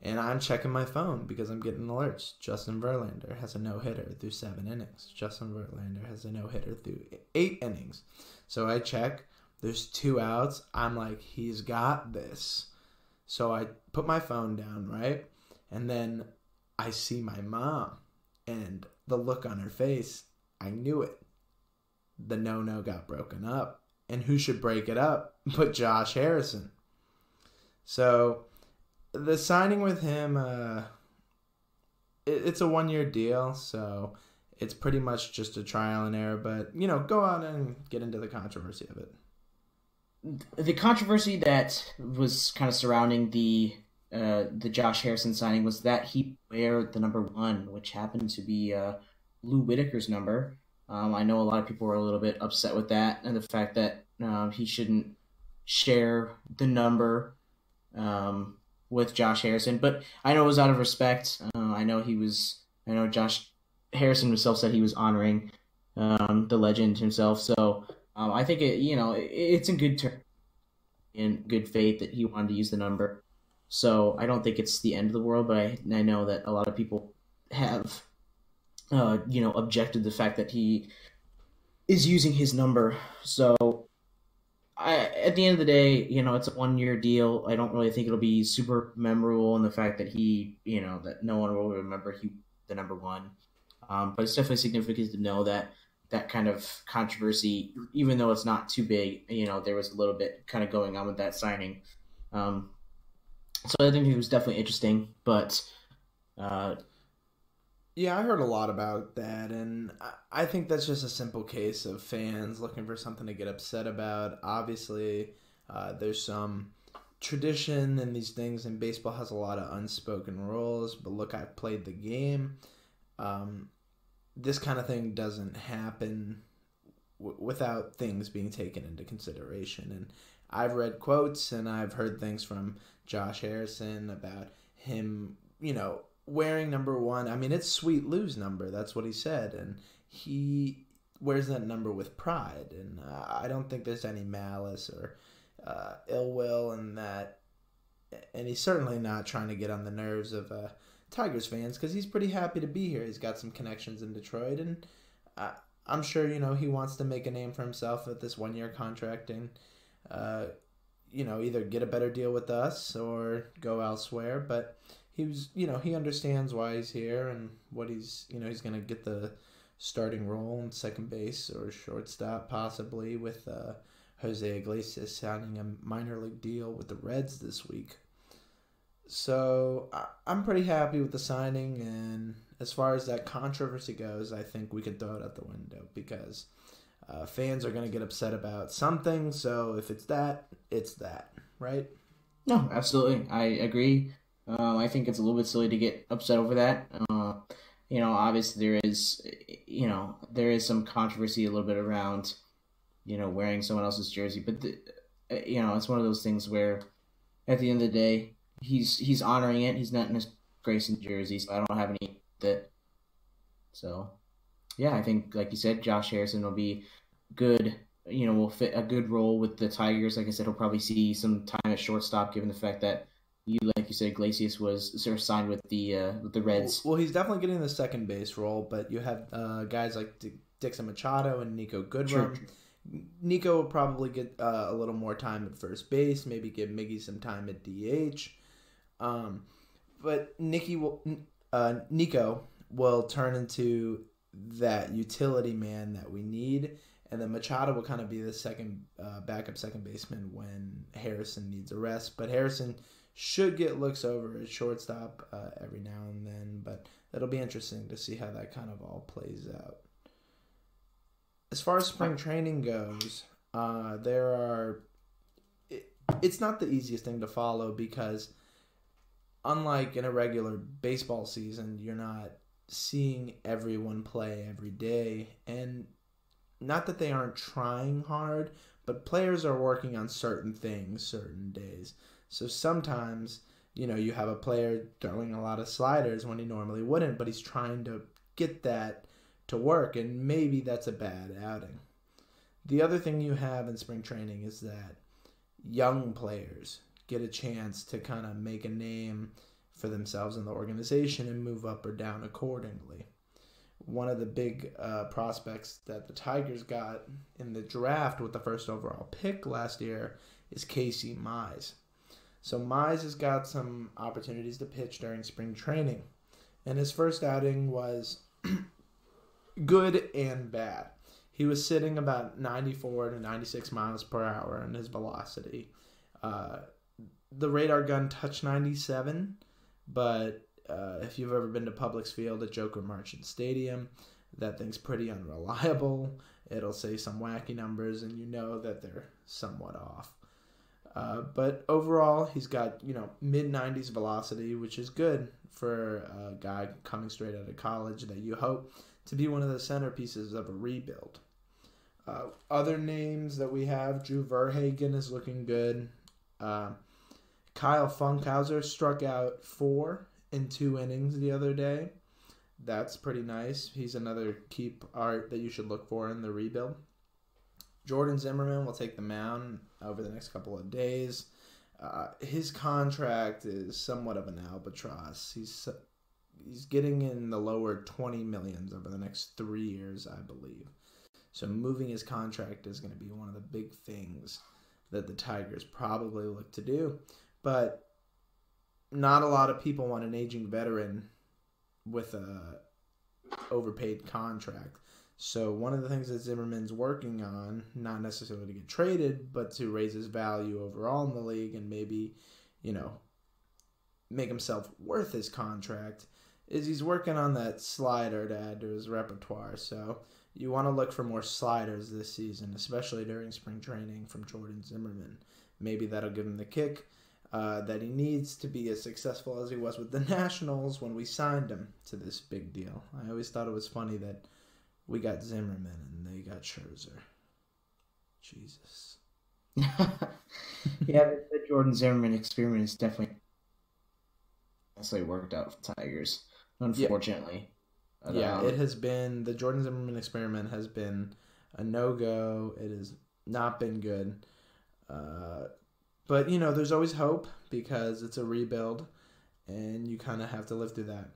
A: And I'm checking my phone because I'm getting alerts. Justin Verlander has a no-hitter through 7 innings. Justin Verlander has a no-hitter through 8 innings. So I check. There's 2 outs. I'm like, he's got this. So I put my phone down, right? And then I see my mom. And the look on her face, I knew it. The no-no got broken up. And who should break it up but Josh Harrison? So the signing with him, it's a 1-year deal, so it's pretty much just a trial and error. But, go on and get into the controversy of it.
B: The controversy that was kind of surrounding the Josh Harrison signing was that he wear the number 1, which happened to be Lou Whitaker's number. I know a lot of people were a little bit upset with that and the fact that he shouldn't share the number with Josh Harrison, but I know it was out of respect. I know Josh Harrison himself said he was honoring the legend himself. So I think it's in good faith that he wanted to use the number. So I don't think it's the end of the world, but I know that a lot of people have objected to the fact that he is using his number. So at the end of the day, it's a 1-year deal. I don't really think it'll be super memorable in the fact that that no one will remember the number 1. But it's definitely significant to know that kind of controversy, even though it's not too big, there was a little bit kind of going on with that signing. So I think it was definitely interesting, but
A: yeah, I heard a lot about that, and I think that's just a simple case of fans looking for something to get upset about. Obviously, there's some tradition in these things, and baseball has a lot of unspoken rules, but look, I've played the game. This kind of thing doesn't happen without things being taken into consideration, and I've read quotes, and I've heard things from Josh Harrison about him, wearing number 1. I mean, it's Sweet Lou's number. That's what he said. And he wears that number with pride. And I don't think there's any malice or ill will in that. And he's certainly not trying to get on the nerves of Tigers fans because he's pretty happy to be here. He's got some connections in Detroit. And I'm sure, he wants to make a name for himself with this 1-year contract and, either get a better deal with us or go elsewhere. But he understands why he's here and what he's going to get the starting role in second base or shortstop possibly with Jose Iglesias signing a minor league deal with the Reds this week. So I'm pretty happy with the signing, and as far as that controversy goes, I think we could throw it out the window because Fans are going to get upset about something, so if it's that, it's that, right?
B: No, absolutely. I agree. I think it's a little bit silly to get upset over that. Obviously there is some controversy a little bit around, wearing someone else's jersey, but it's one of those things where at the end of the day, he's honoring it. He's not disgracing jersey, so I don't have any that. So, yeah, I think like you said, Josh Harrison will be good. Will fit a good role with the Tigers. Like I said, he'll probably see some time at shortstop, given the fact that like you said, Iglesias was sort of signed with the Reds.
A: Well, he's definitely getting the second base role, but you have guys like Dixon Machado and Nico Goodrum.
B: Sure.
A: Nico will probably get a little more time at first base, maybe give Miggy some time at DH. But Nico will turn into that utility man that we need, and then Machado will kind of be the second backup second baseman when Harrison needs a rest. But Harrison should get looks over at shortstop every now and then, but it'll be interesting to see how that kind of all plays out. As far as spring training goes, it's not the easiest thing to follow because unlike in a regular baseball season, you're not seeing everyone play every day. And not that they aren't trying hard, but players are working on certain things certain days. So sometimes, you have a player throwing a lot of sliders when he normally wouldn't, but he's trying to get that to work, and maybe that's a bad outing. The other thing you have in spring training is that young players get a chance to kind of make a name for themselves in the organization and move up or down accordingly. One of the big prospects that the Tigers got in the draft with the first overall pick last year is Casey Mize. So Mize has got some opportunities to pitch during spring training, and his first outing was good and bad. He was sitting about 94 to 96 miles per hour in his velocity. The radar gun touched 97, but if you've ever been to Publix Field at Joker Marchant Stadium, that thing's pretty unreliable. It'll say some wacky numbers, and you know that they're somewhat off. But overall, he's got, mid-90s velocity, which is good for a guy coming straight out of college that you hope to be one of the centerpieces of a rebuild. Other names that we have, Drew Verhagen is looking good. Kyle Funkhauser struck out 4 in 2 innings the other day. That's pretty nice. He's another keep art that you should look for in the rebuild. Jordan Zimmerman will take the mound over the next couple of days. His contract is somewhat of an albatross. He's getting in the lower 20 millions over the next 3 years, I believe. So moving his contract is going to be one of the big things that the Tigers probably look to do. But not a lot of people want an aging veteran with a overpaid contract. So one of the things that Zimmerman's working on, not necessarily to get traded, but to raise his value overall in the league and maybe, make himself worth his contract, is he's working on that slider to add to his repertoire. So you want to look for more sliders this season, especially during spring training from Jordan Zimmerman. Maybe that'll give him the kick that he needs to be as successful as he was with the Nationals when we signed him to this big deal. I always thought it was funny that we got Zimmerman and they got Scherzer. Jesus.
B: Yeah, the Jordan Zimmerman experiment is definitely worked out for Tigers, unfortunately.
A: Yeah, it has been, the Jordan Zimmerman experiment has been a no-go. It has not been good. But, there's always hope because it's a rebuild and you kind of have to live through that.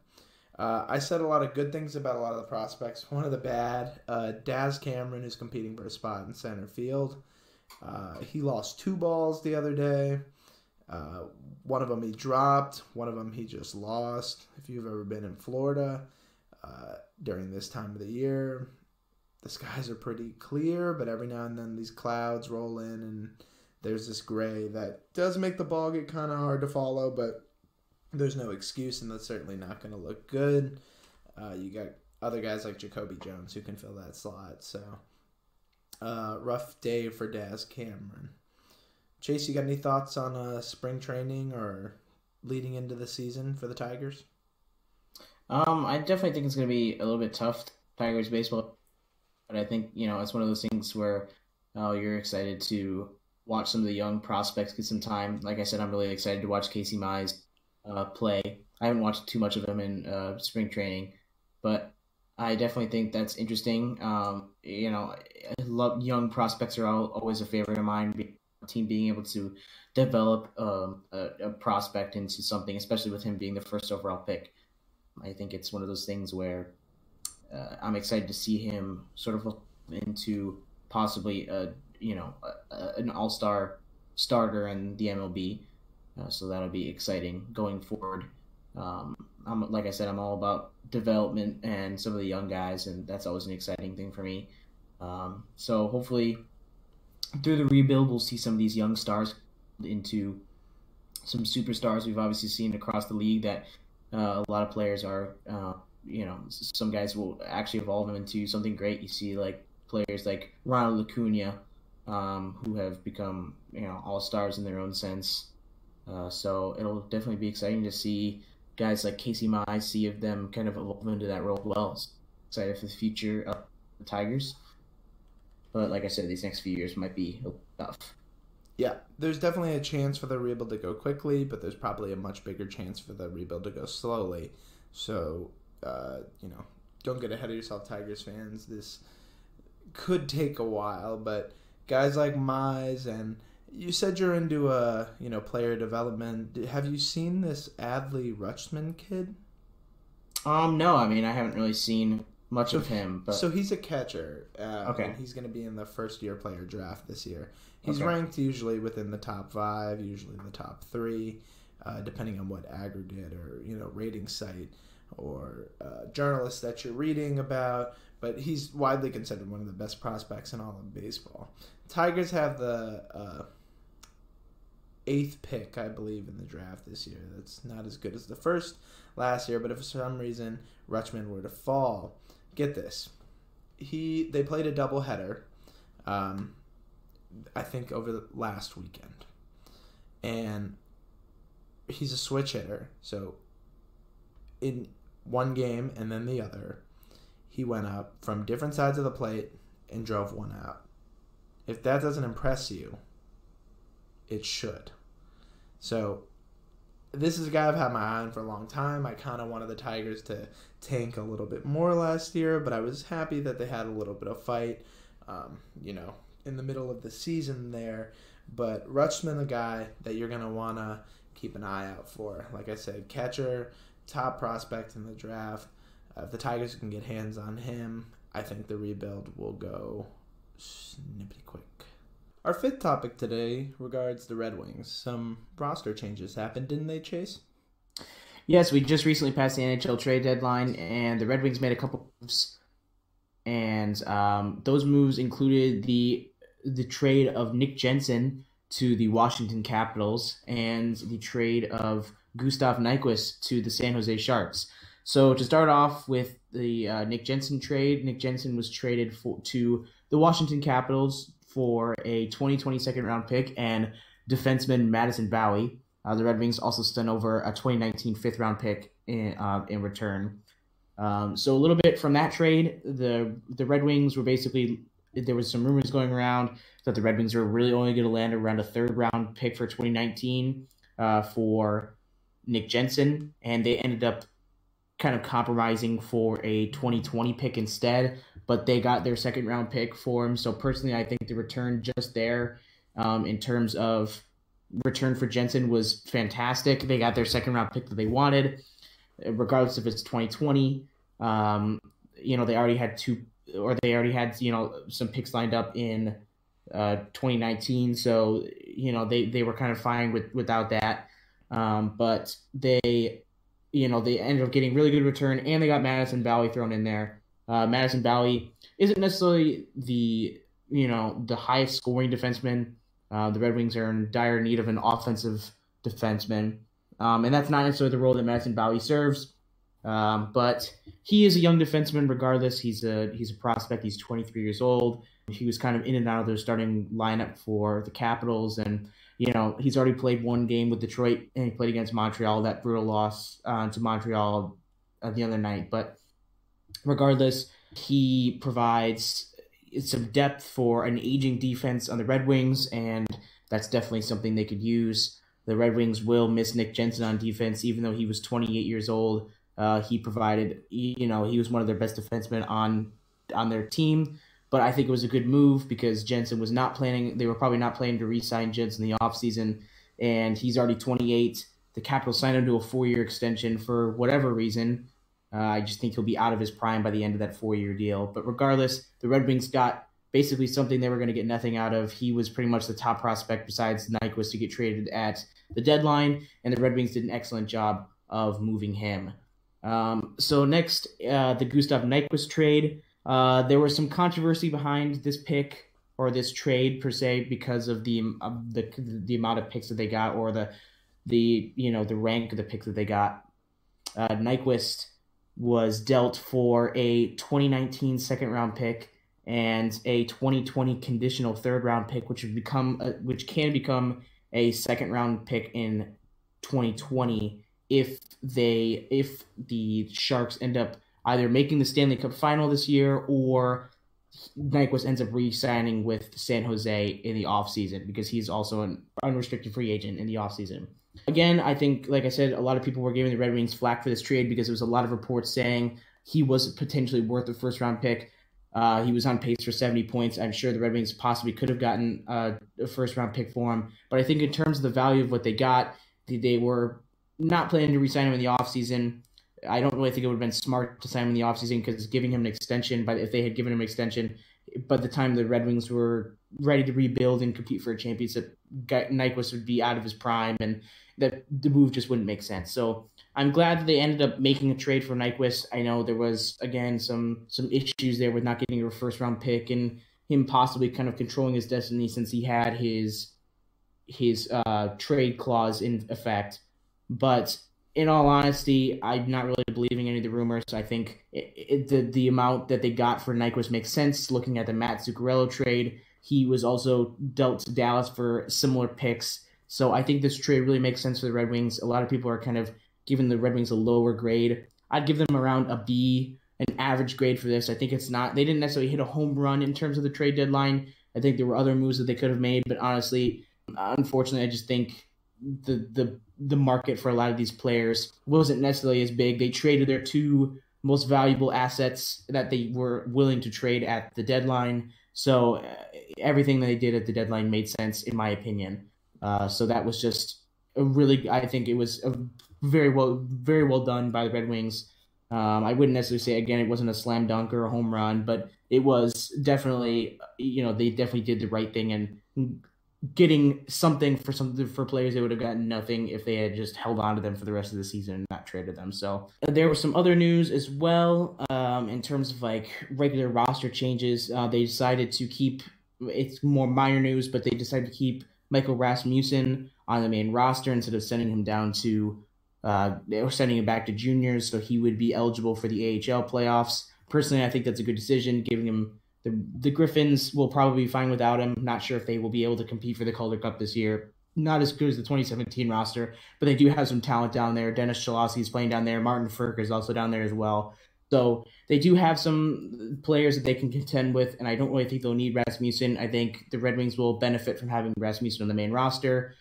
A: I said a lot of good things about a lot of the prospects. One of the bad, Daz Cameron is competing for a spot in center field. He lost 2 balls the other day. One of them he dropped. One of them he just lost. If you've ever been in Florida during this time of the year, the skies are pretty clear, but every now and then these clouds roll in and there's this gray that does make the ball get kind of hard to follow, but there's no excuse, and that's certainly not going to look good. You got other guys like Jacoby Jones who can fill that slot. So rough day for Daz Cameron. Chase, you got any thoughts on spring training or leading into the season for the Tigers?
B: I definitely think it's going to be a little bit tough, Tigers baseball, but I think, it's one of those things where you're excited to watch some of the young prospects get some time. Like I said, I'm really excited to watch Casey Mize play. I haven't watched too much of him in spring training, but I definitely think that's interesting. I love young prospects are always a favorite of mine. Team being able to develop a prospect into something, especially with him being the first overall pick. I think it's one of those things where I'm excited to see him sort of into possibly an all-star starter in the MLB. So that'll be exciting going forward. Like I said, I'm all about development and some of the young guys, and that's always an exciting thing for me. So hopefully through the rebuild, we'll see some of these young stars into some superstars. We've obviously seen across the league that a lot of players are, some guys will actually evolve them into something great. You see like players like Ronald Acuna, who have become, all-stars in their own sense. So it'll definitely be exciting to see guys like Casey Mize, see if them kind of evolve into that role well. Excited for the future of the Tigers. But like I said, these next few years might be tough.
A: Yeah, there's definitely a chance for the rebuild to go quickly, but there's probably a much bigger chance for the rebuild to go slowly. So, don't get ahead of yourself, Tigers fans. This could take a while, but guys like Mize, and you said you're into player development. Have you seen this Adley Rutschman kid?
B: No, I haven't really seen much of him. But
A: so he's a catcher.
B: Okay.
A: And he's going to be in the first-year player draft this year. He's
B: Okay.
A: ranked usually within the top 5, usually the top 3, depending on what aggregate or rating site or journalist that you're reading about. But he's widely considered one of the best prospects in all of baseball. Tigers have the 8th pick, I believe, in the draft this year. That's not as good as the first last year, but if for some reason Rutschman were to fall, get this. They played a doubleheader, I think over the last weekend. And he's a switch hitter, so in one game and then the other, he went up from different sides of the plate and drove one out. If that doesn't impress you, it should. So this is a guy I've had my eye on for a long time. I kind of wanted the Tigers to tank a little bit more last year, but I was happy that they had a little bit of fight, in the middle of the season there. But Rutschman, a guy that you're going to want to keep an eye out for. Like I said, catcher, top prospect in the draft. If the Tigers can get hands on him, I think the rebuild will go snippety quick. Our 5th topic today regards the Red Wings. Some roster changes happened, didn't they, Chase?
B: Yes, we just recently passed the NHL Trade Deadline, and the Red Wings made a couple moves. And those moves included the trade of Nick Jensen to the Washington Capitals and the trade of Gustav Nyquist to the San Jose Sharks. So to start off with the Nick Jensen trade, Nick Jensen was traded to the Washington Capitals for a 2020 second-round pick and defenseman Madison Bowie. The Red Wings also sent over a 2019 fifth-round pick in return. So a little bit from that trade, the Red Wings were basically, there was some rumors going around that the Red Wings were really only going to land around a third-round pick for 2019 for Nick Jensen, and they ended up kind of compromising for a 2020 pick instead, but they got their second-round pick for him. So personally, I think the return just there in terms of return for Jensen was fantastic. They got their second-round pick that they wanted, regardless if it's 2020. They already had some picks lined up in 2019, so they were kind of fine without that. But they ended up getting really good return, and they got Madison Bowie thrown in there. Madison Bowie isn't necessarily the highest scoring defenseman. The Red Wings are in dire need of an offensive defenseman, and that's not necessarily the role that Madison Bowie serves. But he is a young defenseman regardless. He's a prospect. He's 23 years old. He was kind of in and out of their starting lineup for the Capitals, and he's already played one game with Detroit, and he played against Montreal, that brutal loss to Montreal the other night. But regardless, he provides some depth for an aging defense on the Red Wings, and that's definitely something they could use. The Red Wings will miss Nick Jensen on defense, even though he was 28 years old. He provided, he was one of their best defensemen on their team. But I think it was a good move because Jensen was not planning. They were probably not planning to re-sign Jensen in the offseason, and he's already 28. The Capitals signed him to a 4-year extension for whatever reason. I just think he'll be out of his prime by the end of that 4-year deal. But regardless, the Red Wings got basically something they were going to get nothing out of. He was pretty much the top prospect besides Nyquist to get traded at the deadline, and the Red Wings did an excellent job of moving him. So next, the Gustav Nyquist trade. There was some controversy behind this pick or this trade per se because of the amount of picks that they got, or the rank of the picks that they got. Nyquist was dealt for a 2019 second round pick and a 2020 conditional third round pick, which can become a second round pick in 2020 if the Sharks end up either making the Stanley Cup final this year, or Nyquist ends up re-signing with San Jose in the offseason, because he's also an unrestricted free agent in the offseason. Again, I think, like I said, a lot of people were giving the Red Wings flack for this trade because there was a lot of reports saying he was potentially worth a first-round pick. He was on pace for 70 points. I'm sure the Red Wings possibly could have gotten a first-round pick for him. But I think in terms of the value of what they got, they were not planning to re-sign him in the offseason. I don't really think it would have been smart to sign him in the offseason, because giving him an extension, but if they had given him an extension, by the time the Red Wings were ready to rebuild and compete for a championship, Nyquist would be out of his prime, and that the move just wouldn't make sense. So I'm glad that they ended up making a trade for Nyquist. I know there was, again, some issues there with not getting a first-round pick and him possibly kind of controlling his destiny since he had his trade clause in effect. But in all honesty, I'm not really believing any of the rumors. I think the amount that they got for Nyquist makes sense. Looking at the Matt Zuccarello trade, he was also dealt to Dallas for similar picks. So I think this trade really makes sense for the Red Wings. A lot of people are kind of giving the Red Wings a lower grade. I'd give them around a B, an average grade for this. I think they didn't necessarily hit a home run in terms of the trade deadline. I think there were other moves that they could have made, but honestly, unfortunately, I just think the market for a lot of these players wasn't necessarily as big. They traded their two most valuable assets that they were willing to trade at the deadline. So everything that they did at the deadline made sense, in my opinion. So that was just I think it was a very well done by the Red Wings. I wouldn't necessarily say, again, it wasn't a slam dunk or a home run, but it was definitely, they definitely did the right thing, and getting something for players they would have gotten nothing if they had just held on to them for the rest of the season and not traded them. So there was some other news as well in terms of like regular roster changes. They decided to keep, it's more minor news, but they decided to keep Michael Rasmussen on the main roster instead of sending him down to they were sending him back to juniors, so he would be eligible for the AHL playoffs. Personally, I think that's a good decision, giving him the Griffins will probably be fine without him. Not sure if they will be able to compete for the Calder Cup this year. Not as good as the 2017 roster, but they do have some talent down there. Dennis Chalosky is playing down there. Martin Ferk is also down there as well. So they do have some players that they can contend with, and I don't really think they'll need Rasmussen. I think the Red Wings will benefit from having Rasmussen on the main roster.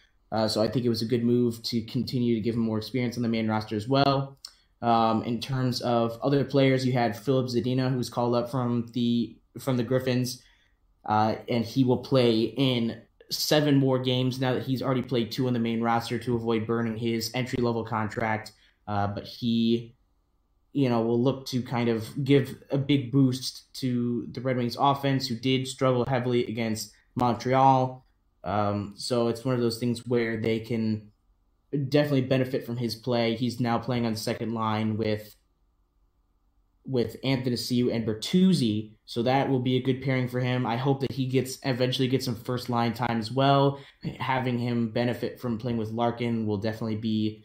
B: So I think it was a good move to continue to give him more experience on the main roster as well. In terms of other players, you had Philip Zadina, who was called up from the Griffins, and he will play in 7 more games now that he's already played 2 on the main roster to avoid burning his entry-level contract. But he, will look to kind of give a big boost to the Red Wings offense, who did struggle heavily against Montreal. So it's one of those things where they can definitely benefit from his play. He's now playing on the second line with Anthony Ciu and Bertuzzi, so that will be a good pairing for him. I hope that he eventually gets some first line time as well. Having him benefit from playing with Larkin will definitely be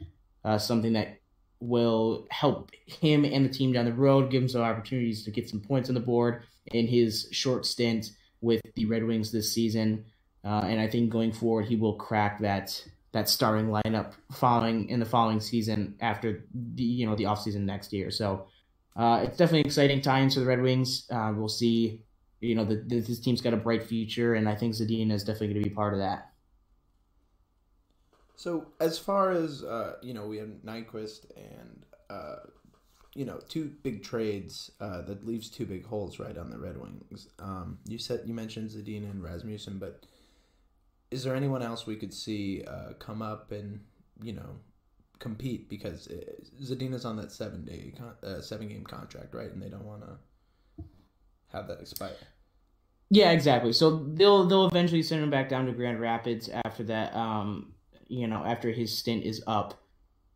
B: something that will help him and the team down the road, give him some opportunities to get some points on the board in his short stint with the Red Wings this season, and I think going forward he will crack that starting lineup in the following season after the offseason next year. So it's definitely exciting times for the Red Wings. We'll see. This team's got a bright future, and I think Zadina is definitely going to be part of that.
A: So as far as we have Nyquist and two big trades that leaves two big holes right on the Red Wings. You mentioned Zadina and Rasmussen, but is there anyone else we could see come up and compete, because Zadina's on that 7-game contract, right? And they don't want to have that expire.
B: Yeah, exactly. So they'll eventually send him back down to Grand Rapids after that. After his stint is up,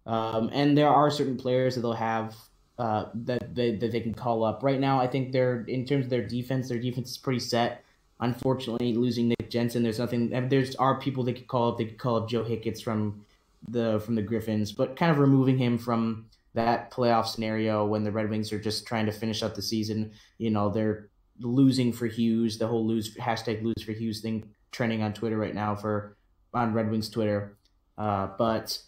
B: and there are certain players that they'll have that they can call up. Right now, I think in terms of their defense is pretty set. Unfortunately, losing Nick Jensen, there are people they could call up. They could call up Joe Hicketts from the Griffins, but kind of removing him from that playoff scenario when the Red Wings are just trying to finish up the season. They're losing for Hughes, the whole lose for Hughes thing trending on Twitter right now on Red Wings Twitter. But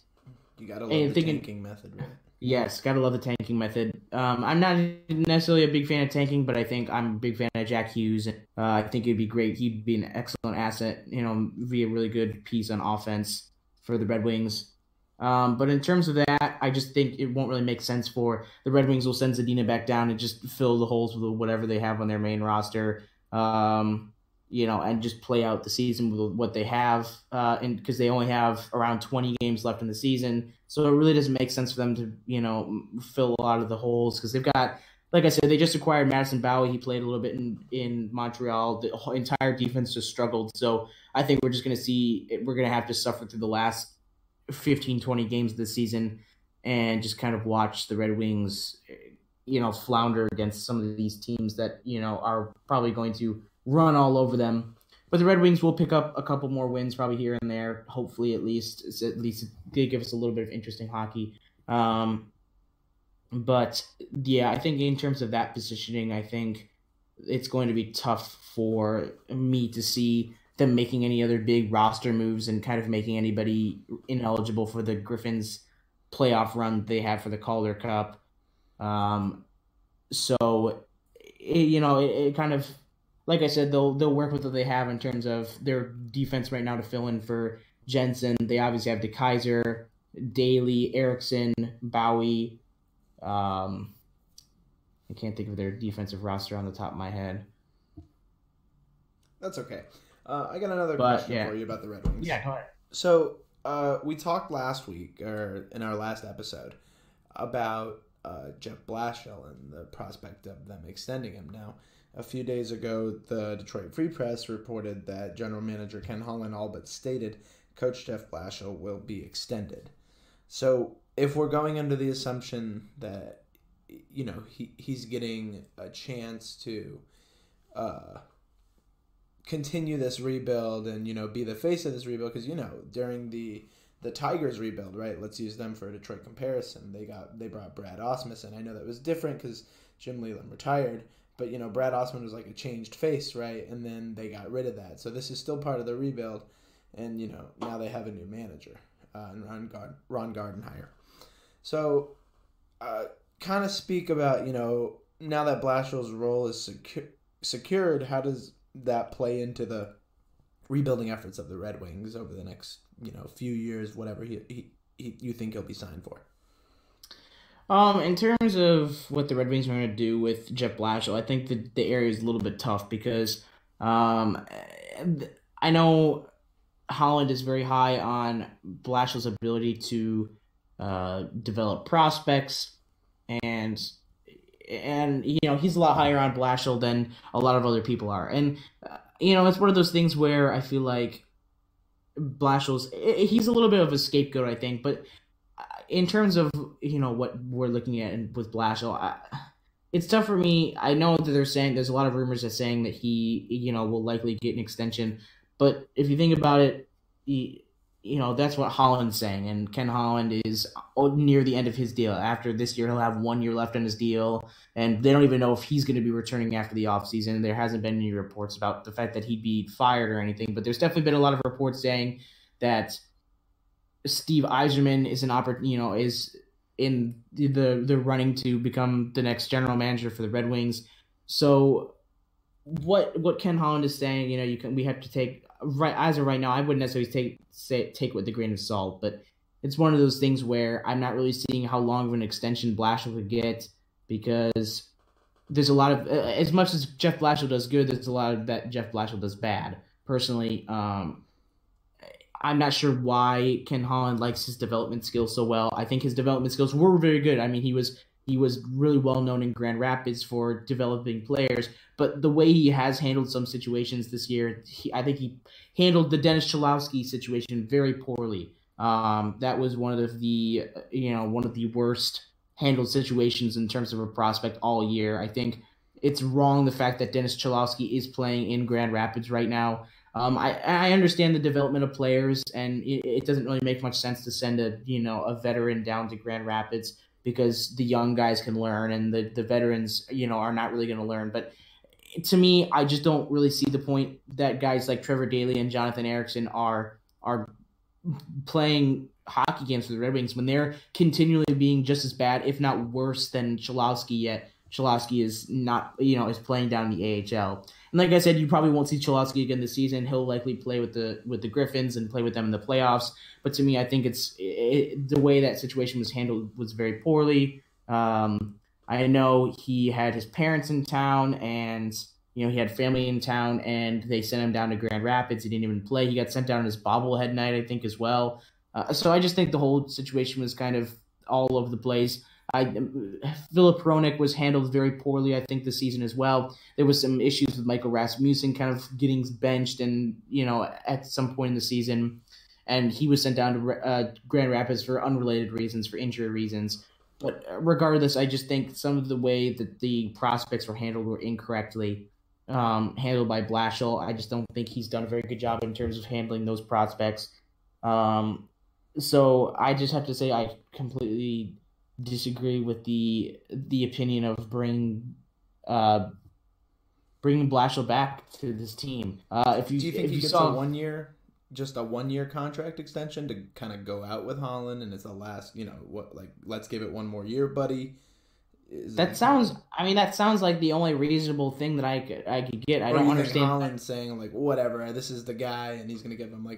A: you gotta love the tanking method, right?
B: Yes, gotta love the tanking method. I'm not necessarily a big fan of tanking, but I think I'm a big fan of Jack Hughes. I think it'd be great. He'd be an excellent asset. Be a really good piece on offense for the Red Wings. But in terms of that, I just think it won't really make sense for the Red Wings. Will send Zadina back down and just fill the holes with whatever they have on their main roster. And just play out the season with what they have, because they only have around 20 games left in the season. So it really doesn't make sense for them to, fill a lot of the holes, because they've got, like I said, they just acquired Madison Bowie. He played a little bit in Montreal. The whole entire defense just struggled. So I think we're going to have to suffer through the last 15, 20 games of the season and just kind of watch the Red Wings, flounder against some of these teams that, are probably going to run all over them. But the Red Wings will pick up a couple more wins probably here and there. Hopefully, at least they give us a little bit of interesting hockey. But yeah, I think in terms of that positioning, I think it's going to be tough for me to see them making any other big roster moves and kind of making anybody ineligible for the Griffins playoff run they have for the Calder Cup. So it kind of, like I said, they'll work with what they have in terms of their defense right now to fill in for Jensen. They obviously have DeKaiser, Daly, Erickson, Bowie. I can't think of their defensive roster on the top of my head.
A: That's okay. I got another question for you about the Red Wings.
B: Yeah, go ahead.
A: So we talked last week, or in our last episode, about Jeff Blashill and the prospect of them extending him. Now, a few days ago, the Detroit Free Press reported that General Manager Ken Holland all but stated Coach Jeff Blashill will be extended. So if we're going under the assumption that, he's getting a chance to continue this rebuild and, be the face of this rebuild, because, during the Tigers rebuild, right, let's use them for a Detroit comparison, they brought Brad Osmussen. I know that was different because Jim Leland retired, but, Brad Osmussen was like a changed face, right, and then they got rid of that. So this is still part of the rebuild, and, now they have a new manager, Ron Gardenhire. So kind of speak about, now that Blashill's role is secured, how does that play into the rebuilding efforts of the Red Wings over the next, few years, whatever you think he'll be signed for?
B: In terms of what the Red Wings are going to do with Jeff Blashill, I think the area is a little bit tough because I know Holland is very high on Blashill's ability to develop prospects, and he's a lot higher on Blashill than a lot of other people are. And, it's one of those things where I feel like he's a little bit of a scapegoat, I think. But in terms of, what we're looking at with Blashill, it's tough for me. I know that there's a lot of rumors that saying that he, will likely get an extension. But if you think about it, that's what Holland's saying, and Ken Holland is near the end of his deal. After this year, he'll have 1 year left on his deal, and they don't even know if he's going to be returning after the offseason. There hasn't been any reports about the fact that he'd be fired or anything, but there's definitely been a lot of reports saying that Steve Yzerman is in the running to become the next general manager for the Red Wings. So what Ken Holland is saying, we have to take right as of right now. I wouldn't necessarily take it with a grain of salt, but it's one of those things where I'm not really seeing how long of an extension Blashill could get, because there's a lot of, as much as Jeff Blashill does good, there's a lot of that Jeff Blashill does bad. Personally, I'm not sure why Ken Holland likes his development skills so well. I think his development skills were very good. I mean, he was really well known in Grand Rapids for developing players, but the way he has handled some situations this year, I think he handled the Dennis Cholowski situation very poorly. That was one of the worst handled situations in terms of a prospect all year. I think it's wrong, the fact that Dennis Cholowski is playing in Grand Rapids right now. I understand the development of players, and it doesn't really make much sense to send a veteran down to Grand Rapids, because the young guys can learn and the veterans, are not really going to learn. But to me, I just don't really see the point that guys like Trevor Daley and Jonathan Ericsson are playing hockey games for the Red Wings when they're continually being just as bad, if not worse, than Cholowski, yet Cholowski is not, is playing down in the AHL. And like I said, you probably won't see Cholowski again this season. He'll likely play with the Griffins and play with them in the playoffs. But to me, I think the way that situation was handled was very poorly. I know he had his parents in town, and he had family in town, and they sent him down to Grand Rapids. He didn't even play. He got sent down on his bobblehead night, I think, as well. So I just think the whole situation was kind of all over the place. Philip Hronek was handled very poorly, I think, this season as well. There was some issues with Michael Rasmussen kind of getting benched and, at some point in the season. And he was sent down to Grand Rapids for unrelated reasons, for injury reasons. But regardless, I just think some of the way that the prospects were handled were incorrectly handled by Blashill. I just don't think he's done a very good job in terms of handling those prospects. So I just have to say I completely disagree with the opinion of bringing Blashill back to this team.
A: Do you think he gets a 1 year, just a 1 year contract extension to kind of go out with Holland, and it's the last, let's give it 1 more year, buddy?
B: That sounds like the only reasonable thing that I could get. I don't understand.
A: Holland saying whatever, this is the guy, and he's going to give him a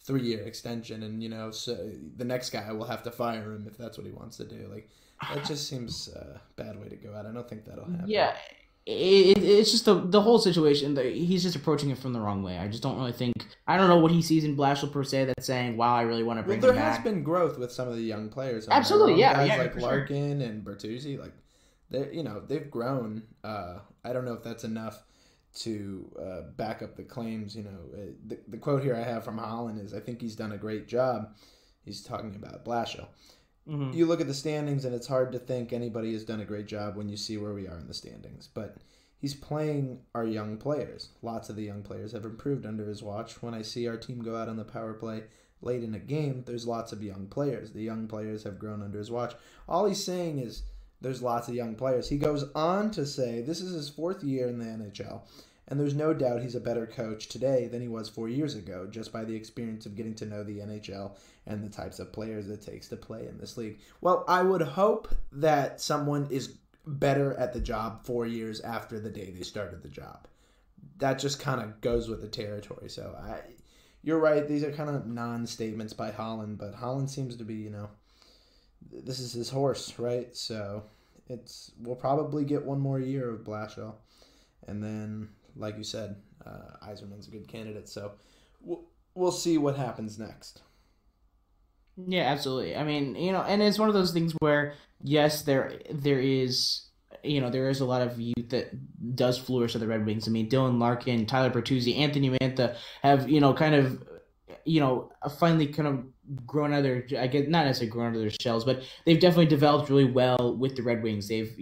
A: 3-year extension, and so the next guy will have to fire him if that's what he wants to do. That just seems a bad way to go out. I don't think that'll happen.
B: Yeah, it's just the whole situation. He's just approaching it from the wrong way. I just don't really think. I don't know what he sees in Blashill per se that's saying, "Wow, I really want to bring him back."
A: There has been growth with some of the young players.
B: Absolutely, yeah,
A: guys like Larkin and Bertuzzi, they've grown. I don't know if that's enough to back up the claims. The quote here I have from Holland is, "I think he's done a great job." He's talking about Blashill. Mm-hmm. You look at the standings, and it's hard to think anybody has done a great job when you see where we are in the standings. But he's playing our young players. Lots of the young players have improved under his watch. When I see our team go out on the power play late in a game, there's lots of young players. The young players have grown under his watch. All he's saying is there's lots of young players. He goes on to say this is his 4th year in the NHL, and there's no doubt he's a better coach today than he was 4 years ago, just by the experience of getting to know the NHL and the types of players it takes to play in this league. Well, I would hope that someone is better at the job 4 years after the day they started the job. That just kind of goes with the territory. So you're right. These are kind of non-statements by Holland, but Holland seems to be, this is his horse, right? So we'll probably get 1 more year of Blashill, and then, like you said, Yzerman's a good candidate. So we'll see what happens next.
B: Yeah, absolutely. I mean, and it's one of those things where, yes, there is a lot of youth that does flourish at the Red Wings. I mean, Dylan Larkin, Tyler Bertuzzi, Anthony Mantha have, kind of, finally kind of grown out of their, I guess, not necessarily grown out of their shells, but they've definitely developed really well with the Red Wings. They've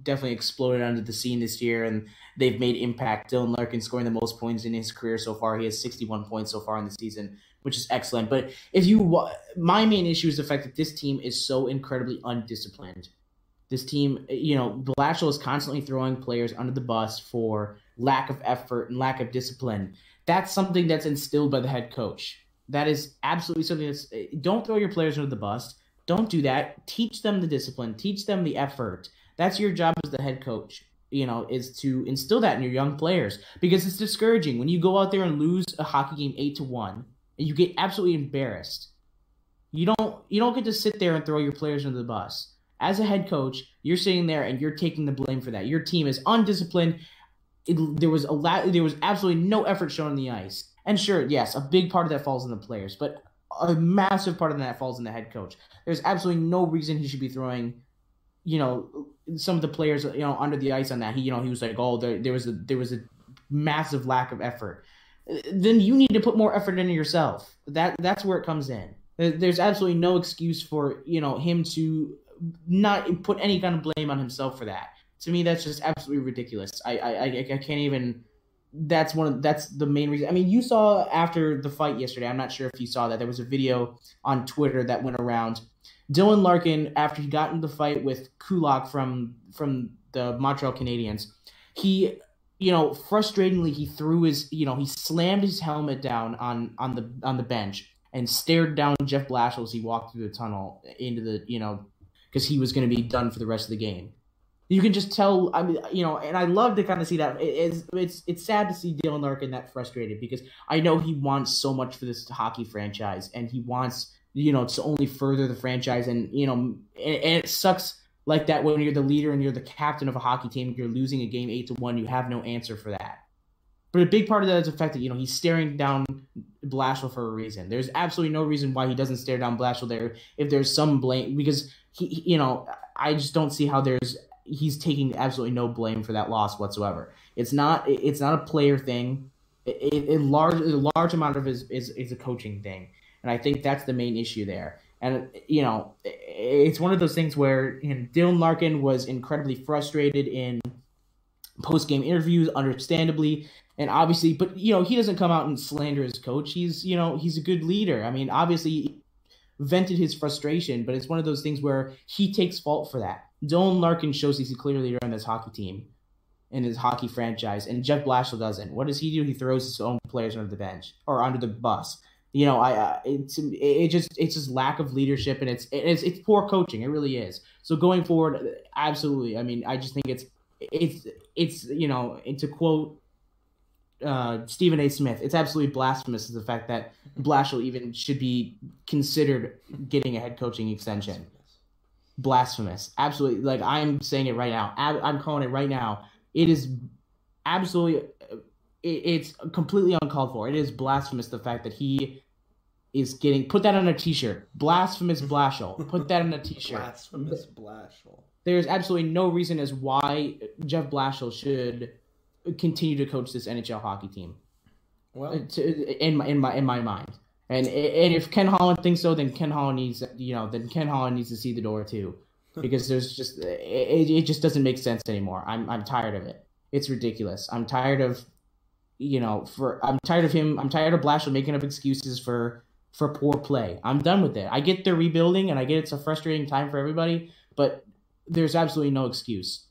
B: definitely exploded onto the scene this year, and they've made impact. Dylan Larkin scoring the most points in his career so far. He has 61 points so far in the season. which is excellent. But my main issue is the fact that this team is so incredibly undisciplined. This team, Blashill is constantly throwing players under the bus for lack of effort and lack of discipline. That's something that's instilled by the head coach. That is absolutely something that's don't throw your players under the bus. Don't do that. Teach them the discipline. Teach them the effort. That's your job as the head coach, is to instill that in your young players, because it's discouraging when you go out there and lose a hockey game 8-1 and you get absolutely embarrassed. You don't get to sit there and throw your players under the bus. As a head coach, you're sitting there and you're taking the blame for that. Your team is undisciplined. There was absolutely no effort shown on the ice. And sure, yes, a big part of that falls on the players, but a massive part of that falls on the head coach. There's absolutely no reason he should be throwing, some of the players, under the ice on that. He was like, oh, there was a massive lack of effort. Then you need to put more effort into yourself. That's where it comes in. There's absolutely no excuse for, him to not put any kind of blame on himself for that. To me, that's just absolutely ridiculous. I can't even. That's the main reason. I mean, you saw after the fight yesterday. I'm not sure if you saw that. There was a video on Twitter that went around. Dylan Larkin, after he got into the fight with Kulak from the Montreal Canadiens, he, frustratingly, he threw his, he slammed his helmet down on the bench and stared down Jeff Blashill as he walked through the tunnel into the, because he was going to be done for the rest of the game. You can just tell, I mean, and I love to kind of see that. It's sad to see Dylan Larkin that frustrated, because I know he wants so much for this hockey franchise, and he wants, to only further the franchise. And, and it sucks like that when you're the leader and you're the captain of a hockey team, you're losing a game 8-1, you have no answer for that. But a big part of that is the fact that, he's staring down Blashill for a reason. There's absolutely no reason why he doesn't stare down Blashill there if there's some blame, because he I just don't see how he's taking absolutely no blame for that loss whatsoever. It's not a player thing. A large amount of it is a coaching thing, and I think that's the main issue there. And it's one of those things where Dylan Larkin was incredibly frustrated in post-game interviews, understandably, and obviously, but he doesn't come out and slander his coach. He's a good leader. I mean, obviously, he vented his frustration, but it's one of those things where he takes fault for that. Dylan Larkin shows he's a clear leader on this hockey team, in his hockey franchise, and Jeff Blashill doesn't. What does he do? He throws his own players under the bench or under the bus. It's just lack of leadership, and it's poor coaching. It really is. So going forward, absolutely. I mean, I just think it's and to quote Stephen A. Smith, it's absolutely blasphemous the fact that Blashill even should be considered getting a head coaching extension. Blasphemous. Absolutely. Like, I'm saying it right now. I'm calling it right now. It is absolutely, it's completely uncalled for. It is blasphemous the fact that he is put that on a t-shirt. Blasphemous Blashill. Put that on a t-shirt.
A: Blasphemous Blashill.
B: There's absolutely no reason as why Jeff Blashill should continue to coach this NHL hockey team. Well, in my mind. And if Ken Holland thinks so, then Ken Holland needs to see the door too, because there's just it just doesn't make sense anymore. I'm tired of it. It's ridiculous. I'm tired of I'm tired of him. I'm tired of Blashill making up excuses for poor play. I'm done with it. I get they're rebuilding, and I get it's a frustrating time for everybody, but there's absolutely no excuse.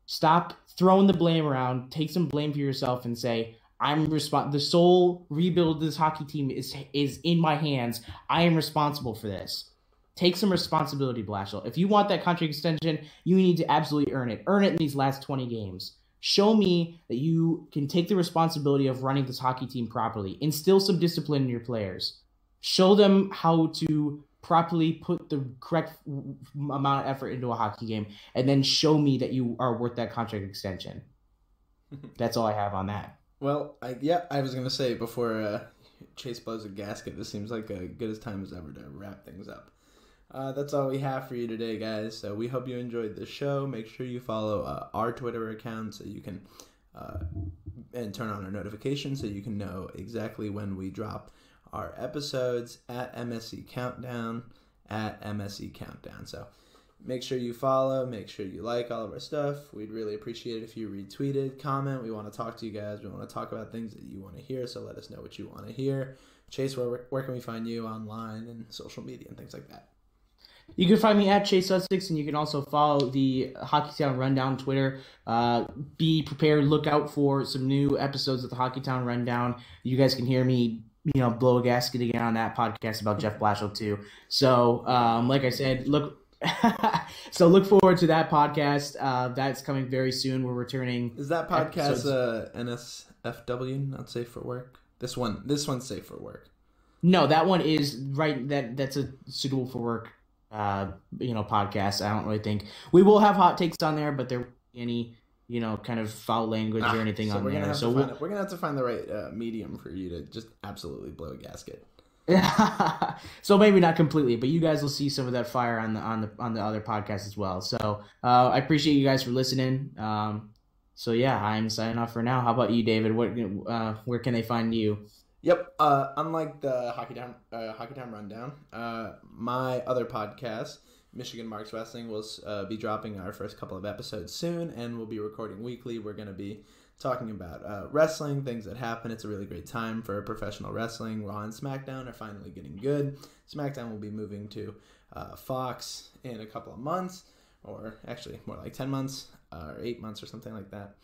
B: Stop throwing the blame around. Take some blame for yourself and say, the sole rebuild of this hockey team is in my hands. I am responsible for this. Take some responsibility, Blashill. If you want that contract extension, you need to absolutely earn it. Earn it in these last 20 games. Show me that you can take the responsibility of running this hockey team properly. Instill some discipline in your players. Show them how to properly put the correct amount of effort into a hockey game, and then show me that you are worth that contract extension. That's all I have on that.
A: Well, I was going to say, before Chase blows a gasket, this seems like a good as time as ever to wrap things up. That's all we have for you today, guys. So we hope you enjoyed the show. Make sure you follow our Twitter account so you can and turn on our notifications so you can know exactly when we drop our episodes at MSE Countdown, at MSE Countdown. So make sure you follow, make sure you like all of our stuff. We'd really appreciate it if you retweeted, comment. We want to talk to you guys. We want to talk about things that you want to hear, so let us know what you want to hear. Chase, where can we find you online and social media and things like that?
B: You can find me at Chase Sussex, and you can also follow the Hockeytown Rundown Twitter. Be prepared. Look out for some new episodes of the Hockeytown Rundown. You guys can hear me, blow a gasket again on that podcast about Jeff Blashill too. So, like I said, look forward to that podcast. That's coming very soon. We're returning.
A: Is that podcast NSFW, not safe for work? This one's safe for work.
B: No, that one is right. That's a suitable for work. Podcast. I don't really think we will have hot takes on there, but there won't be any, kind of foul language or anything on there. So
A: we're gonna have to find the right medium for you to just absolutely blow a gasket.
B: So maybe not completely, but you guys will see some of that fire on the other podcast as well. So I appreciate you guys for listening. So yeah, I'm signing off for now. How about you, David? Where can they find you?
A: Yep. Unlike the Hockeytown Rundown, my other podcast, Michigan Marks Wrestling, will be dropping our first couple of episodes soon, and we'll be recording weekly. We're going to be talking about wrestling, things that happen. It's a really great time for professional wrestling. Raw and SmackDown are finally getting good. SmackDown will be moving to Fox in a couple of months, or actually more like 10 months or 8 months or something like that.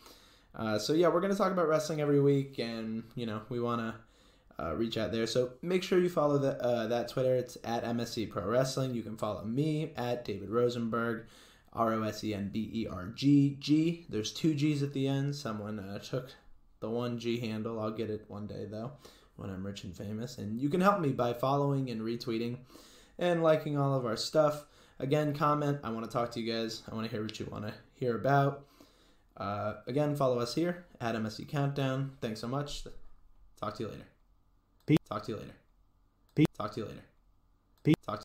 A: So yeah, we're going to talk about wrestling every week, and we want to reach out there. So make sure you follow that Twitter. It's at MSE Pro Wrestling. You can follow me at David Rosenberg, ROSENBERG. There's 2 G's at the end. Someone took the 1 G handle. I'll get it one day though, when I'm rich and famous. And you can help me by following and retweeting and liking all of our stuff. Again, comment. I want to talk to you guys. I want to hear what you want to hear about. Again, follow us here at MSE Countdown. Thanks so much. Talk to you later. Talk to you later. Talk to you later. Talk to you later.